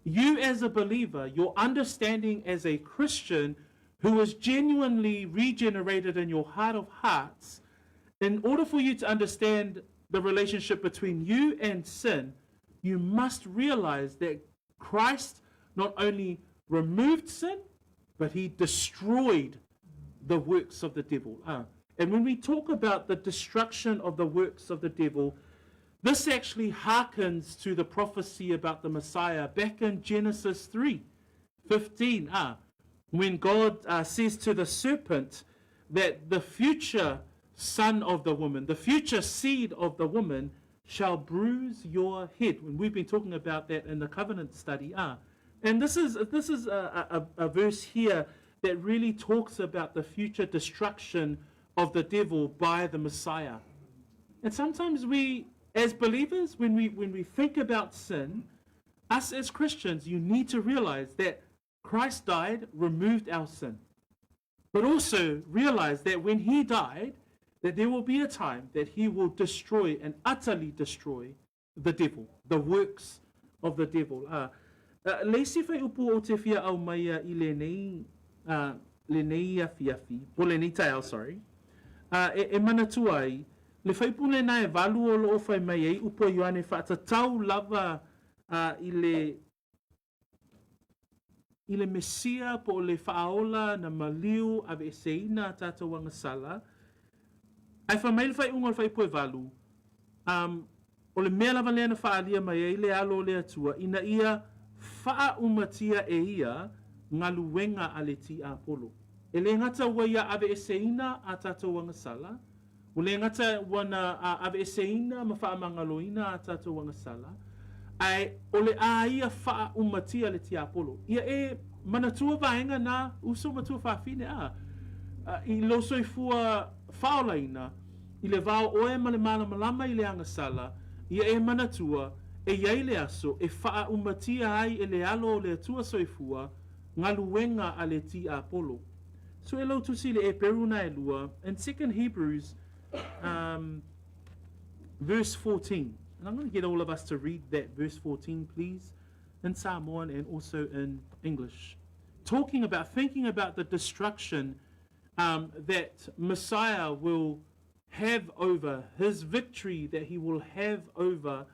You as a believer, your understanding as a Christian who is genuinely regenerated in your heart of hearts, in order for you to understand the relationship between you and sin, you must realize that Christ not only removed sin, but he destroyed the works of the devil. And when we talk about the destruction of the works of the devil, this actually hearkens to the prophecy about the Messiah back in Genesis 3:15, when God says to the serpent that the future son of the woman, the future seed of the woman, shall bruise your head. And we've been talking about that in the covenant study. And this is a verse here that really talks about the future destruction of the devil by the Messiah. And sometimes we, as believers, when we think about sin, us as Christians, you need to realize that Christ died, removed our sin. But also realize that when he died, that there will be a time that he will destroy and utterly destroy the devil, the works of the devil. Leisi fai upu o te fia au maia I lenei afiafi, po lenei tai au, sorry. E manatua ai, le fai pule na e valu o loo fai mai ei upo Ioane whaatatau lava I le Mesia po le whaola na maliu ave e seina tātou agasala. Ai whamai le whai unga le whai poe valu. O le mea lava lea na whaalia mai ei le alo le atua ina ia wha umatia e ia ngaluenga a le ti a polo. E le ngata ua ia ave e seina a tātou agasala. O le ngata wana ave e seina ma wha mangaloina a tātou agasala. Ai o le a ia wha umatia le ti a polo. Ia e manatua vaenga na uso matua whawhine I lo soifua whaolaina I le vao oe ma le malama I le agasala. Ia e manatua e iai le aso e wha umatia ai e le alo le atua soifua ngaluenga a le ti a polo. So e lo tusi le e peruna e lua in 2 Hebrews verse 14. And I'm going to get all of us to read that verse 14, please, in Samoan and also in English. Thinking about the destruction that Messiah will have over, his victory that he will have over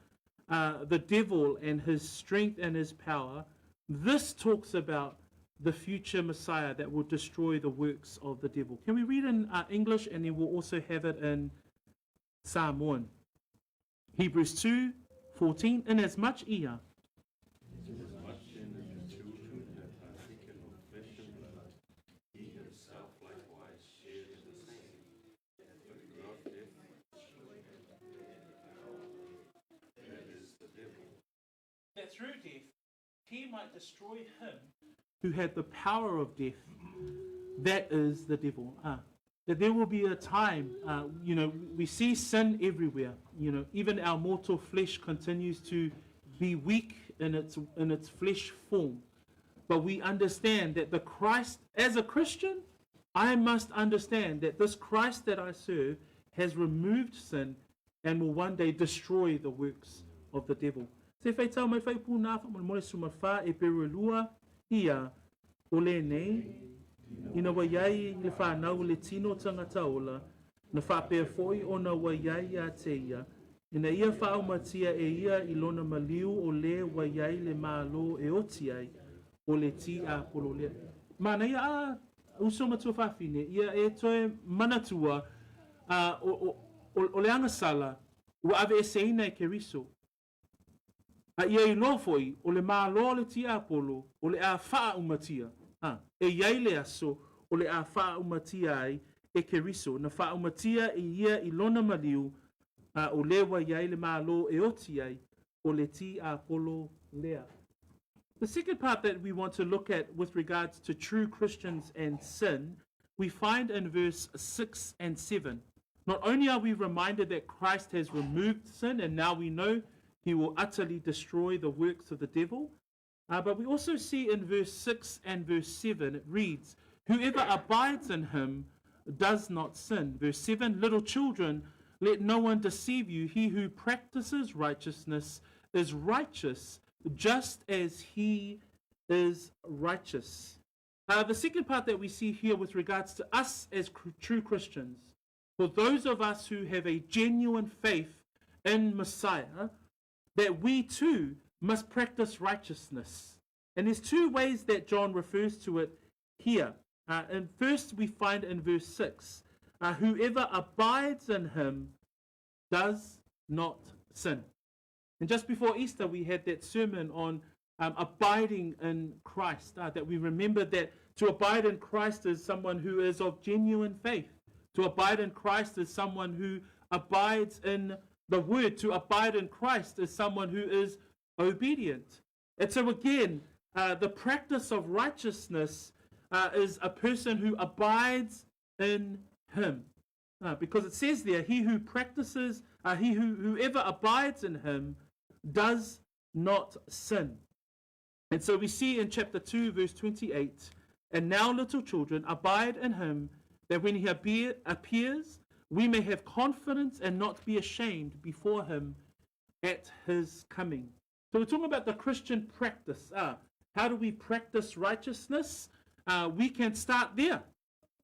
the devil and his strength and his power. This talks about the future Messiah that will destroy the works of the devil. Can we read in English and then we'll also have it in Samoan? Hebrews 2:14. Inasmuch ia. Inasmuch then as the children have partaken of flesh and blood, he himself likewise shared in the same, but without death, that is the devil. That through death he might destroy him who had the power of death. That is the devil. That there will be a time, we see sin everywhere. Even our mortal flesh continues to be weak in its flesh form. But we understand that the Christ, as a Christian, I must understand that this Christ that I serve has removed sin and will one day destroy the works of the devil. Se fai tau mai fai pūna wha mole sumawha e perulua ia o le nei ina wa iai le whanau le tino tangata ola na whapea foi o na wa iai a te ia ina ia whaumatia e ia I lona maliu o le wa iai le malo e oti ai o le ti a polo lea. Mana ia a uso matua whawhine ia e toe manatua o le agasala ua ave e seina e keriso. A ia I no foi o le malo le ti a polo o le a whaumatia. E iai le aso o le a whaumatia ai e keriso na whaumatia I ia I lona maliu o lewa iai le malo e oti ai o le ti a polo lea. The second part that we want to look at with regards to true Christians and sin, we find in verse 6 and 7. Not only are we reminded that Christ has removed sin and now we know he will utterly destroy the works of the devil, but we also see in verse 6 and verse 7, it reads, whoever abides in him does not sin. Verse 7, little children, let no one deceive you. He who practices righteousness is righteous, just as he is righteous. The second part that we see here with regards to us as true Christians, for those of us who have a genuine faith in Messiah, that we too must practice righteousness. And there's two ways that John refers to it here. And first we find in verse 6, whoever abides in him does not sin. And just before Easter we had that sermon on abiding in Christ, that we remember that to abide in Christ is someone who is of genuine faith. To abide in Christ is someone who abides in the word. To abide in Christ is someone who is obedient. And so again, the practice of righteousness is a person who abides in him. Because it says there, he who practices, whoever abides in him does not sin. And so we see in chapter 2, verse 28, and now, little children, abide in him, that when he appears, we may have confidence and not be ashamed before him at his coming. So we're talking about the Christian practice. How do we practice righteousness? We can start there.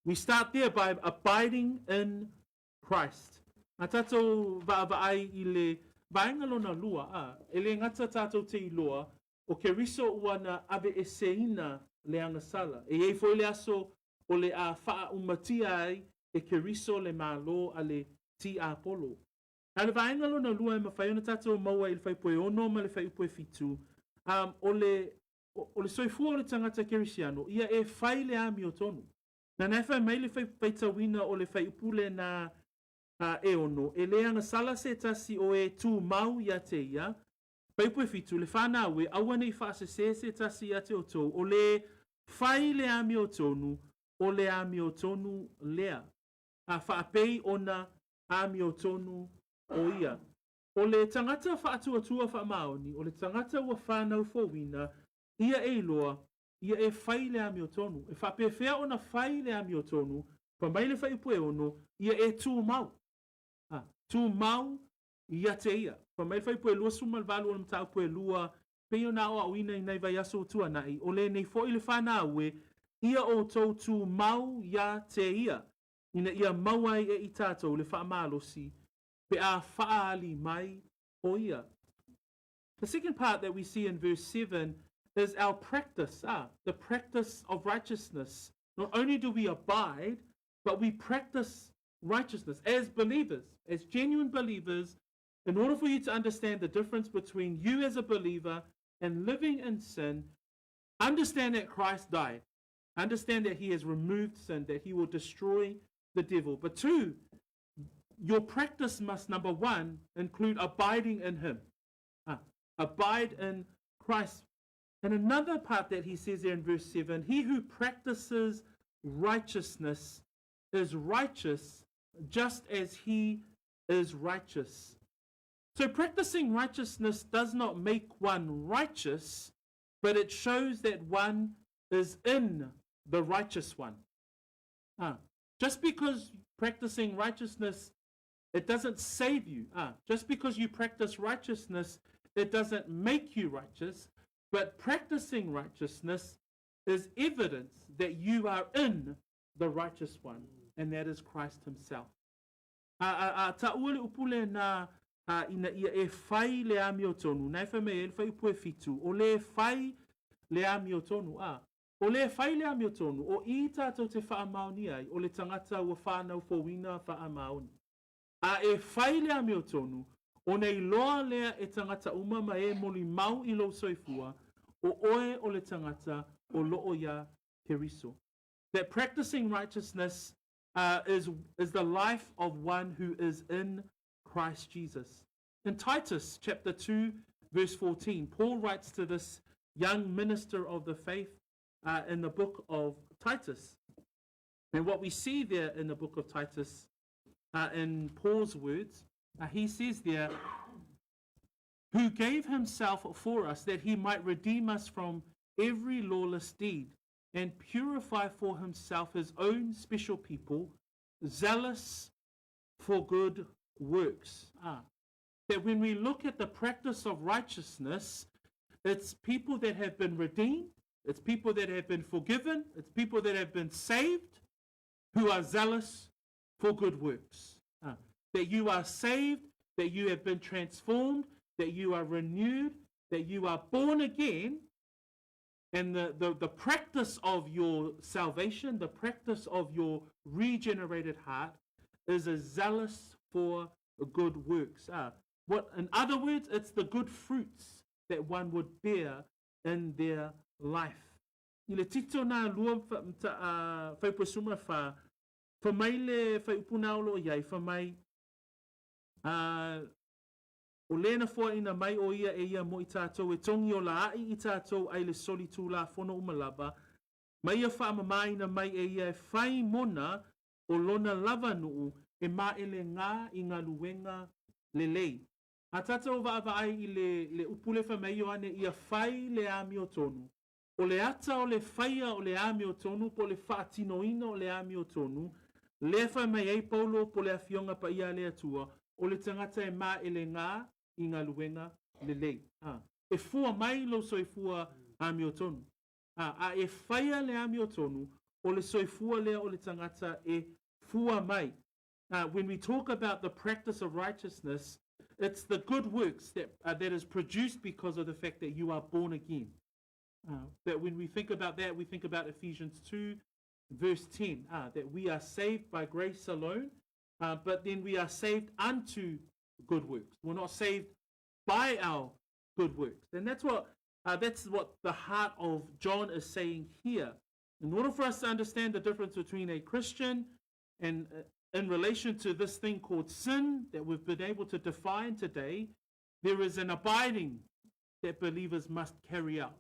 We start there by abiding in Christ. Nga tātou vaavai I le vaenga lona lua, ele ngata tātou te iloa, o ke riso ua na ave e seina le agasala. E ei foi le aso o le a faa umatia ai e ke riso le malo a le ti a polo. A le vaenga lona lua e mawhai ona tātou maua i le whai poe ono ma le whai upoe fitu. O le soifua o le tangata Kerisiano, ia e whai le ami o tonu. Na nai whai mai le whai tawina o le whai upule na e ono. E le agasala se tasi o e tū mau ia te ia. Whai upoe fitu, le whana awe, awane I whaase se tasi ia te o tō. O le whai le ami o tonu, o le ami o tonu lea. Whaapei ona ami o tonu o ia. O le tangata whaatua whaamaoni, o le tangata ua whanau fōwina, ia e loa, ia e whai le ami o tonu. E whapewhea ona whai le ami o tonu, pa mai le whai upoe ono, ia e tū mau. Tū mau, ia te ia. Pa mai le whai upoe lua sumal valu o le mta upoe lua, peo na o awina I nei vai aso tua nai, o le nei fo I le whana awe, ia o tau tū mau ia te ia. Ina ia mauai e I tātou le whaamalosi, pe a whaali mai o ia. The second part that we see in verse 7 is our practice, the practice of righteousness. Not only do we abide, but we practice righteousness as believers, as genuine believers. In order for you to understand the difference between you as a believer and living in sin, understand that Christ died. Understand that he has removed sin, that he will destroy the devil. But two, your practice must, number one, include abiding in him. Abide in Christ. And another part that he says there in verse 7, he who practices righteousness is righteous just as he is righteous. So practicing righteousness does not make one righteous, but it shows that one is in the righteous one. Just because practicing righteousness, it doesn't save you. Just because you practice righteousness, it doesn't make you righteous. But practicing righteousness is evidence that you are in the righteous one, and that is Christ himself. Ta'ule upule na ina ia e whai le ami o tonu. Nai whai mei e whai upue fitu. O le whai le ami o tonu. O le whai le ami o tonu. O I tātou te whaamaoni ai. O le tangata ua whanau fōwina whaamaoni. E whai le ami o tonu. O nei loa lea e tangata uma ma e moli mau I lo soifua. O oe o le tangata o loo ia keriso. That practicing righteousness is the life of one who is in Christ Jesus. In Titus chapter 2, verse 14, Paul writes to this young minister of the faith in the book of Titus. And what we see there in the book of Titus, in Paul's words, he says there, who gave himself for us that he might redeem us from every lawless deed and purify for himself his own special people, zealous for good works. That when we look at the practice of righteousness, it's people that have been redeemed, it's people that have been forgiven, it's people that have been saved who are zealous for good works. That you are saved, that you have been transformed, that you are renewed, that you are born again, and the practice of your salvation, the practice of your regenerated heart is a zealous for good works. In other words, it's the good fruits that one would bear in their life. Ile tito na lua fai posuma fa mai le fai upuna olo iai fa mai o lena fo ina mai o ia e ia mo I tātou e tongi o la ai I tātou ai le soli tū la fono umalaba Mai ia whaamamaina mai e ia e whai mona o lona lava nuu e maele ngā i ngā luenga lelei. A tata o wa ai i le upule whamai Ioane ia whai le ami o tonu. O le ata o le whaia o le ami o tonu, po le whaatinoina o le ami o tonu, le whamai ei paulo po le awhionga pa ia le atua, o le tangata e maele ngā i ngā luenga lelei. E fua mai lo soifua ami o tonu. A e whaia le ami o tonu, o le soifua lea o le tangata e fua mai. When we talk about the practice of righteousness, it's the good works that is produced because of the fact that you are born again. That when we think about that, we think about Ephesians 2, verse 10, that we are saved by grace alone, but then we are saved unto good works. We're not saved by our good works. And that's what the heart of John is saying here. In order for us to understand the difference between a Christian and in relation to this thing called sin that we've been able to define today, there is an abiding that believers must carry out.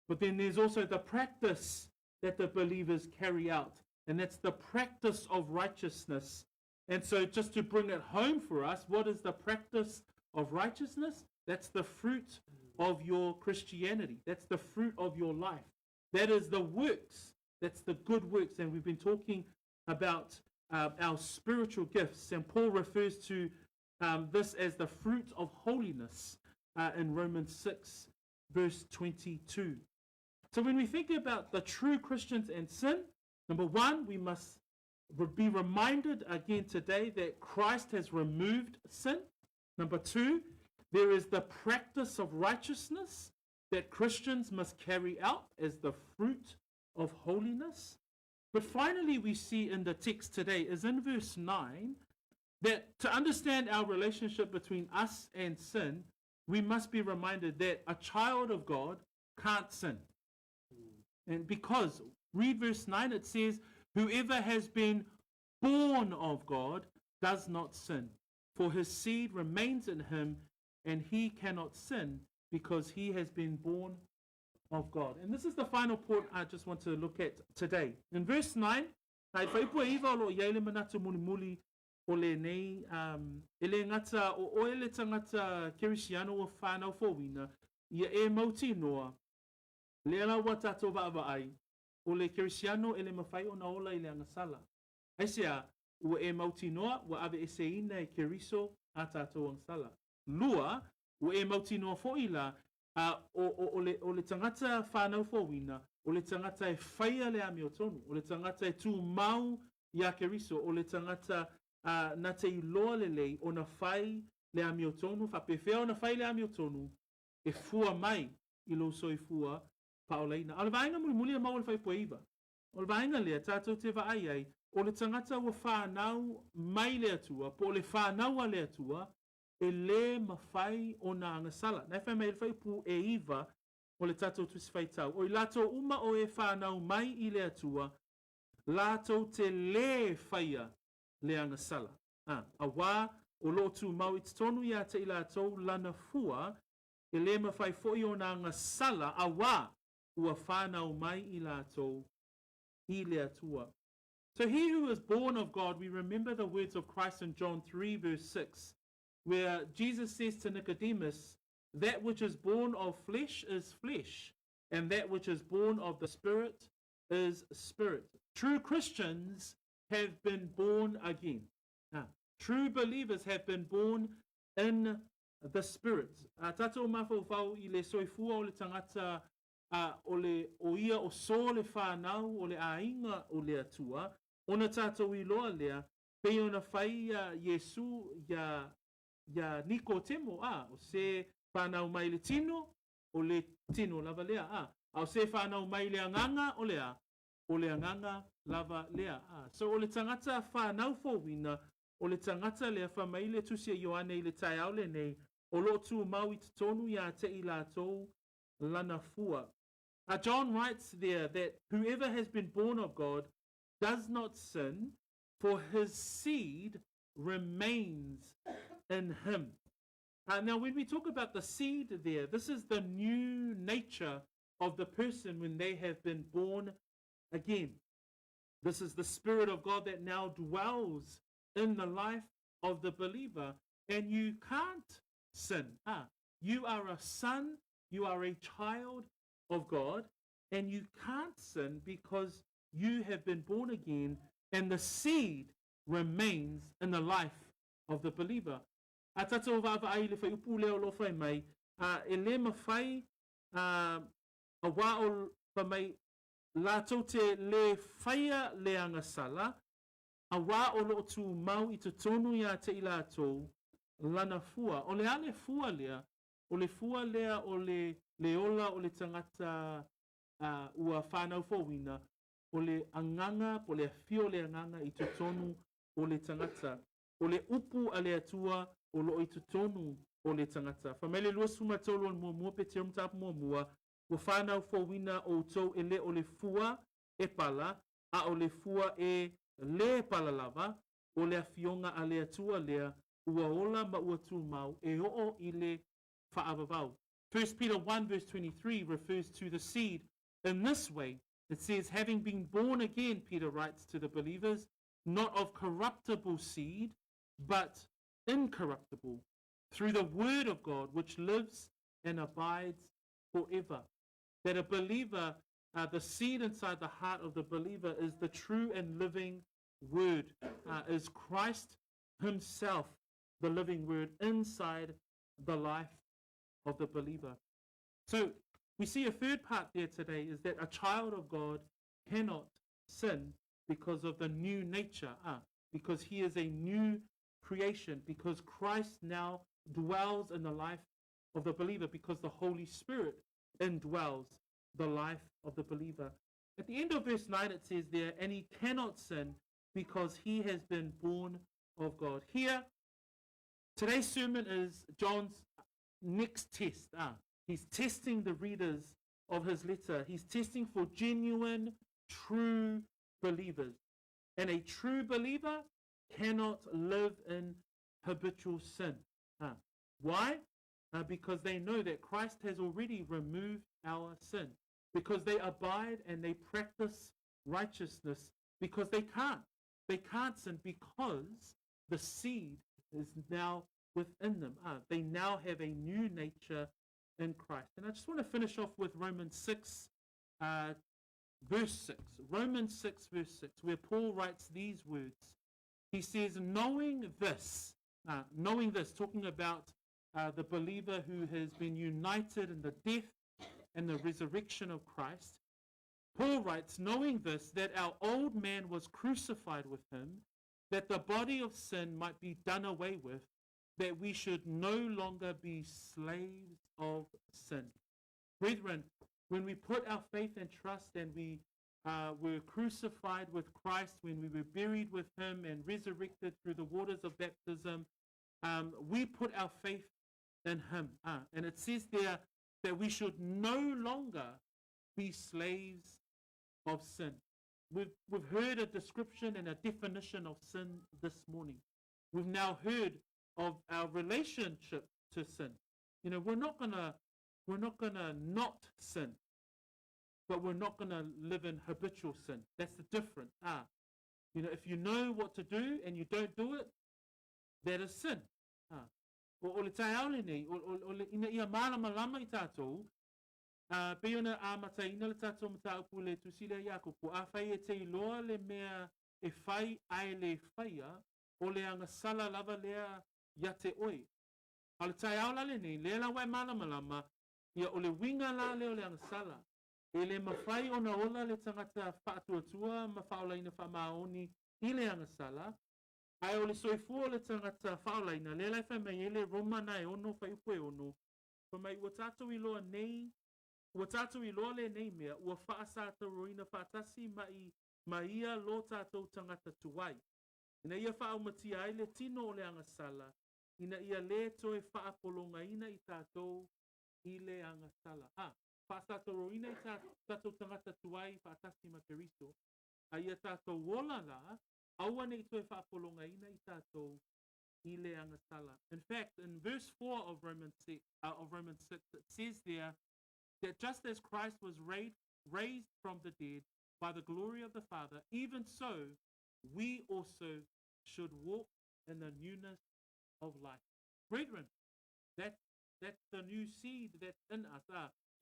But then there's also the practice that the believers carry out, and that's the practice of righteousness. And so just to bring it home for us, what is the practice of righteousness? That's the fruit of your Christianity. That's the fruit of your life. That is the works. That's the good works. And we've been talking about our spiritual gifts, and Paul refers to this as the fruit of holiness in Romans 6, verse 22. So when we think about the true Christians and sin, number one, we must be reminded again today that Christ has removed sin. Number two, there is the practice of righteousness that Christians must carry out as the fruit of holiness. But finally, we see in the text today is in verse 9 that to understand our relationship between us and sin, we must be reminded that a child of God can't sin. And because, read verse 9, it says, whoever has been born of God does not sin, for his seed remains in him, and he cannot sin because he has been born of God. And this is the final point I just want to look at today. In verse 9, le ala wa tatou vaavai o le Kerisiano e le mafai o na ola i le agasala. Aisea, ua e mautinoa, ua ave eseina e keriso a tatou agasala. Lua, ua e mautinoa fo'i la, o le tangata whanau fōwina, o le tangata e whaia le ami o tonu, o le tangata e tū mau i a keriso, o le tangata na te iloa le lei o na whai le ami o tonu, whapewhea o na whai le ami o tonu, e fua mai i lo soifua paolaina. O le vaenga muli a mau le whaipoeiva. O le vaenga lea tātou te vaai ai, o le tangata ua whanau mai le atua, po le whanau a le atua, e le mawhai o na agasala. Nai whai mai le whaipu e iwa o le tātou tusi whaitau. O i lātou uma o e whanau mai i le atua, lātou te le whaia le agasala. A wā o lo tu mau i tonu ia te i lātou lana fua, e le mawhai foi o na agasala, a wā ua whanau mai i lātou i le atua. So he who is born of God, we remember the words of Christ in John 3 verse 6, where Jesus says to Nicodemus, that which is born of flesh is flesh, and that which is born of the Spirit is spirit. True Christians have been born again. True believers have been born in the Spirit. Tatou mafau i le soifua o le tangata o ia o so le whanau o le ainga o le atua, ona tātou i loa lea, pei ona whai Yesu ya Nikotemo, o se whanau mai le tino, o le tino lava lea, o se whanau mai le anganga o le anganga lava lea. So o le tangata whanau fōwina, o le tangata lea whamai le tusia Ioane i le tai au le nei, o lo tu mau i tonu ia te i lātou lana fua. John writes there that whoever has been born of God does not sin, for his seed remains in him. Now, when we talk about the seed there, this is the new nature of the person when they have been born again. This is the Spirit of God that now dwells in the life of the believer, and you can't sin. You are a son, you are a child of God, and you can't sin because you have been born again, and the seed remains in the life of the believer. A tatou va'ava'ai le whai upu leo lo whai mai, e le mawhai a wā o whamai lātou te le whaia le agasala, a wā o lo tu mau I te tonu ia te I lātou lana fua. O le ale fua lea, o le fua lea o le ola o le tangata ua whanau fōwina, o le anganga, po le fio le anganga I te tonu o le tangata, o le upu a le atua o lo I te tonu o le tangata. Whamele lua suma tolu on mua pe te umtapu mua, ua whanau fōwina o tau ele o le fua e pala, a o le fua e le pala lava, o le afionga a le atua lea, ua ola ma ua tu mau, e o I le whaavavau. 1 Peter 1 verse 23 refers to the seed in this way. It says, having been born again, Peter writes to the believers, not of corruptible seed, but incorruptible, through the word of God, which lives and abides forever. That a believer, the seed inside the heart of the believer is the true and living word, is Christ himself, the living word inside the life of the believer. So we see a third part there today is that a child of God cannot sin because of the new nature, because he is a new creation, because Christ now dwells in the life of the believer, because the Holy Spirit indwells the life of the believer. At the end of verse 9 it says there, and he cannot sin because he has been born of God. Here, today's sermon is John's next test. He's testing the readers of his letter. He's testing for genuine, true believers. And a true believer cannot live in habitual sin. Why? Because they know that Christ has already removed our sin. Because they abide and they practice righteousness. Because they can't. They can't sin because the seed is now within them. They now have a new nature in Christ. And I just want to finish off with Romans 6, verse 6. Romans 6, verse 6, where Paul writes these words. He says, knowing this, talking about the believer who has been united in the death and the resurrection of Christ, Paul writes, knowing this, that our old man was crucified with him, that the body of sin might be done away with, that we should no longer be slaves of sin. Brethren, when we put our faith and trust and we were crucified with Christ, when we were buried with him and resurrected through the waters of baptism, we put our faith in him. And it says there that we should no longer be slaves of sin. We've heard a description and a definition of sin this morning. We've now heard of our relationship to sin. You know, we're not gonna not sin, but we're not gonna live in habitual sin. That's the difference. You know, if you know what to do and you don't do it, that is sin. O le tai aole nei, o le ina ia malama I tātou, pe ona amata ina le tātou mata upu le tusile Iakopo, a whai e te iloa le mea e whai ai le whaia, o le agasala lava lea ia te oi. A le tai aole le nei, le la wai malama, ia o le winga la leo le agasala, e le mawhai ona ola le tangata whaatuatua, mawhaolaina whamaoni I le agasala, ai o le soifua le tangata whaolaina, le lai whai mai ele romana e ono whai upu e ono, whai mai ua tātou iloa nei, ua tātou iloa le nei mea, ua whaasata roina faatasi mai ia lo tātou tangata tuai. Ina ia whaaumatia ai le tino o le agasala, ina ia le toe whaapolonga ina I tātou I le agasala. Whaasata roina I tātou tangata tuai faatasi ma Kerisiano, a ia tātou wola la, aua nei toe whaapolonga ina I tātou I le agasala. In fact, in verse 4 of Romans 6, it says there that just as Christ was raised from the dead by the glory of the Father, even so we also should walk in the newness of life. Brethren, that's the new seed that's in us.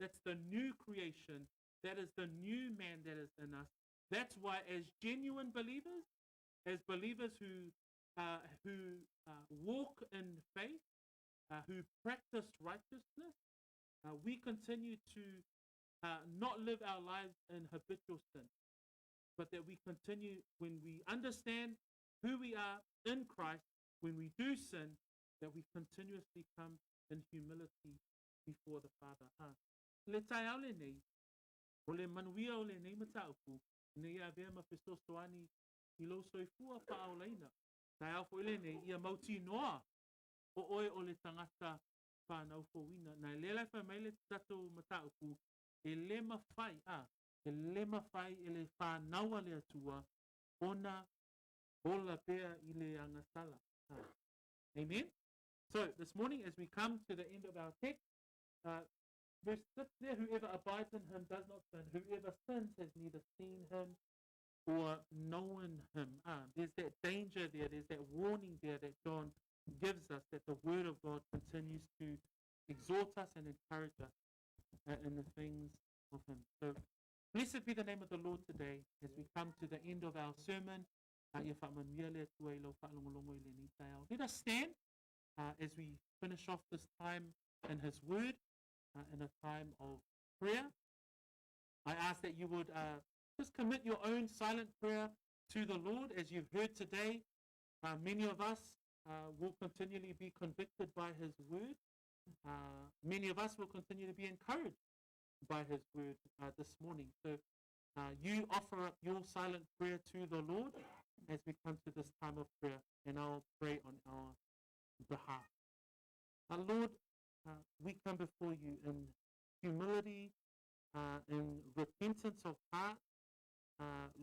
That's the new creation. That is the new man that is in us. That's why, as genuine believers, as believers who walk in faith, who practice righteousness, we continue to not live our lives in habitual sin, but that we continue, when we understand who we are in Christ, when we do sin, that we continuously come in humility before the Father. Le tai au le nei, o le manuia o le nei mataupu, nei a vea mawhistostoani I lo soifua pa au leina. Tai au fo ile nei, ia mauti noa o oe o le tangata whanau fōwina. Nai lelai whai mai le tatou mataupu, e le mawhai, e le mawhai e le whanaua le atua, ona ola pea I le agasala. Amen. So this morning, as we come to the end of our text, verse 6 there, whoever abides in him does not sin. Whoever sins has neither seen him or known him. There's that danger there, there's that warning there that John gives us, that the word of God continues to exhort us and encourage us in the things of him. So blessed be the name of the Lord today as we come to the end of our sermon. Let us stand as we finish off this time in his word, in a time of prayer. I ask that you would just commit your own silent prayer to the Lord. As you've heard today, many of us will continually be convicted by his word. Many of us will continue to be encouraged by his word this morning. So you offer up your silent prayer to the Lord as we come to this time of prayer, and I'll pray on our behalf. Lord, we come before you in humility, in repentance of heart,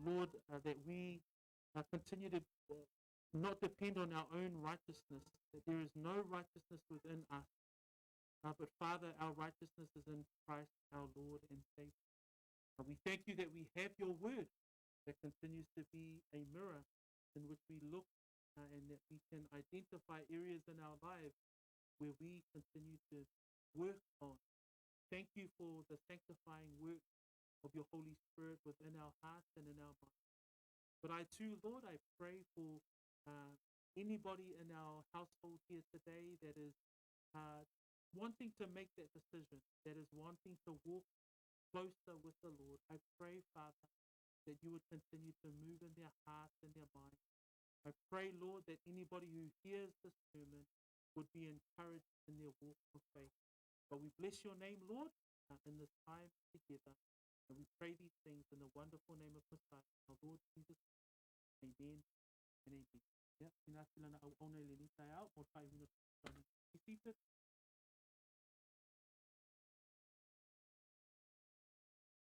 Lord, that we continue to not depend on our own righteousness, that there is no righteousness within us, but Father, our righteousness is in Christ, our Lord and Savior. We thank you that we have your word that continues to be a mirror in which we look and that we can identify areas in our lives where we continue to work on. Thank you for the sanctifying work of your Holy Spirit within our hearts and in our minds. But I too, Lord, I pray for anybody in our household here today that is wanting to make that decision, that is wanting to walk closer with the Lord. I pray, Father, that you would continue to move in their hearts and their minds. I pray, Lord, that anybody who hears this sermon would be encouraged in their walk of faith. But we bless your name, Lord, in this time together. And we pray these things in the wonderful name of Messiah, our Lord Jesus. Amen and amen. Yeah, be seated.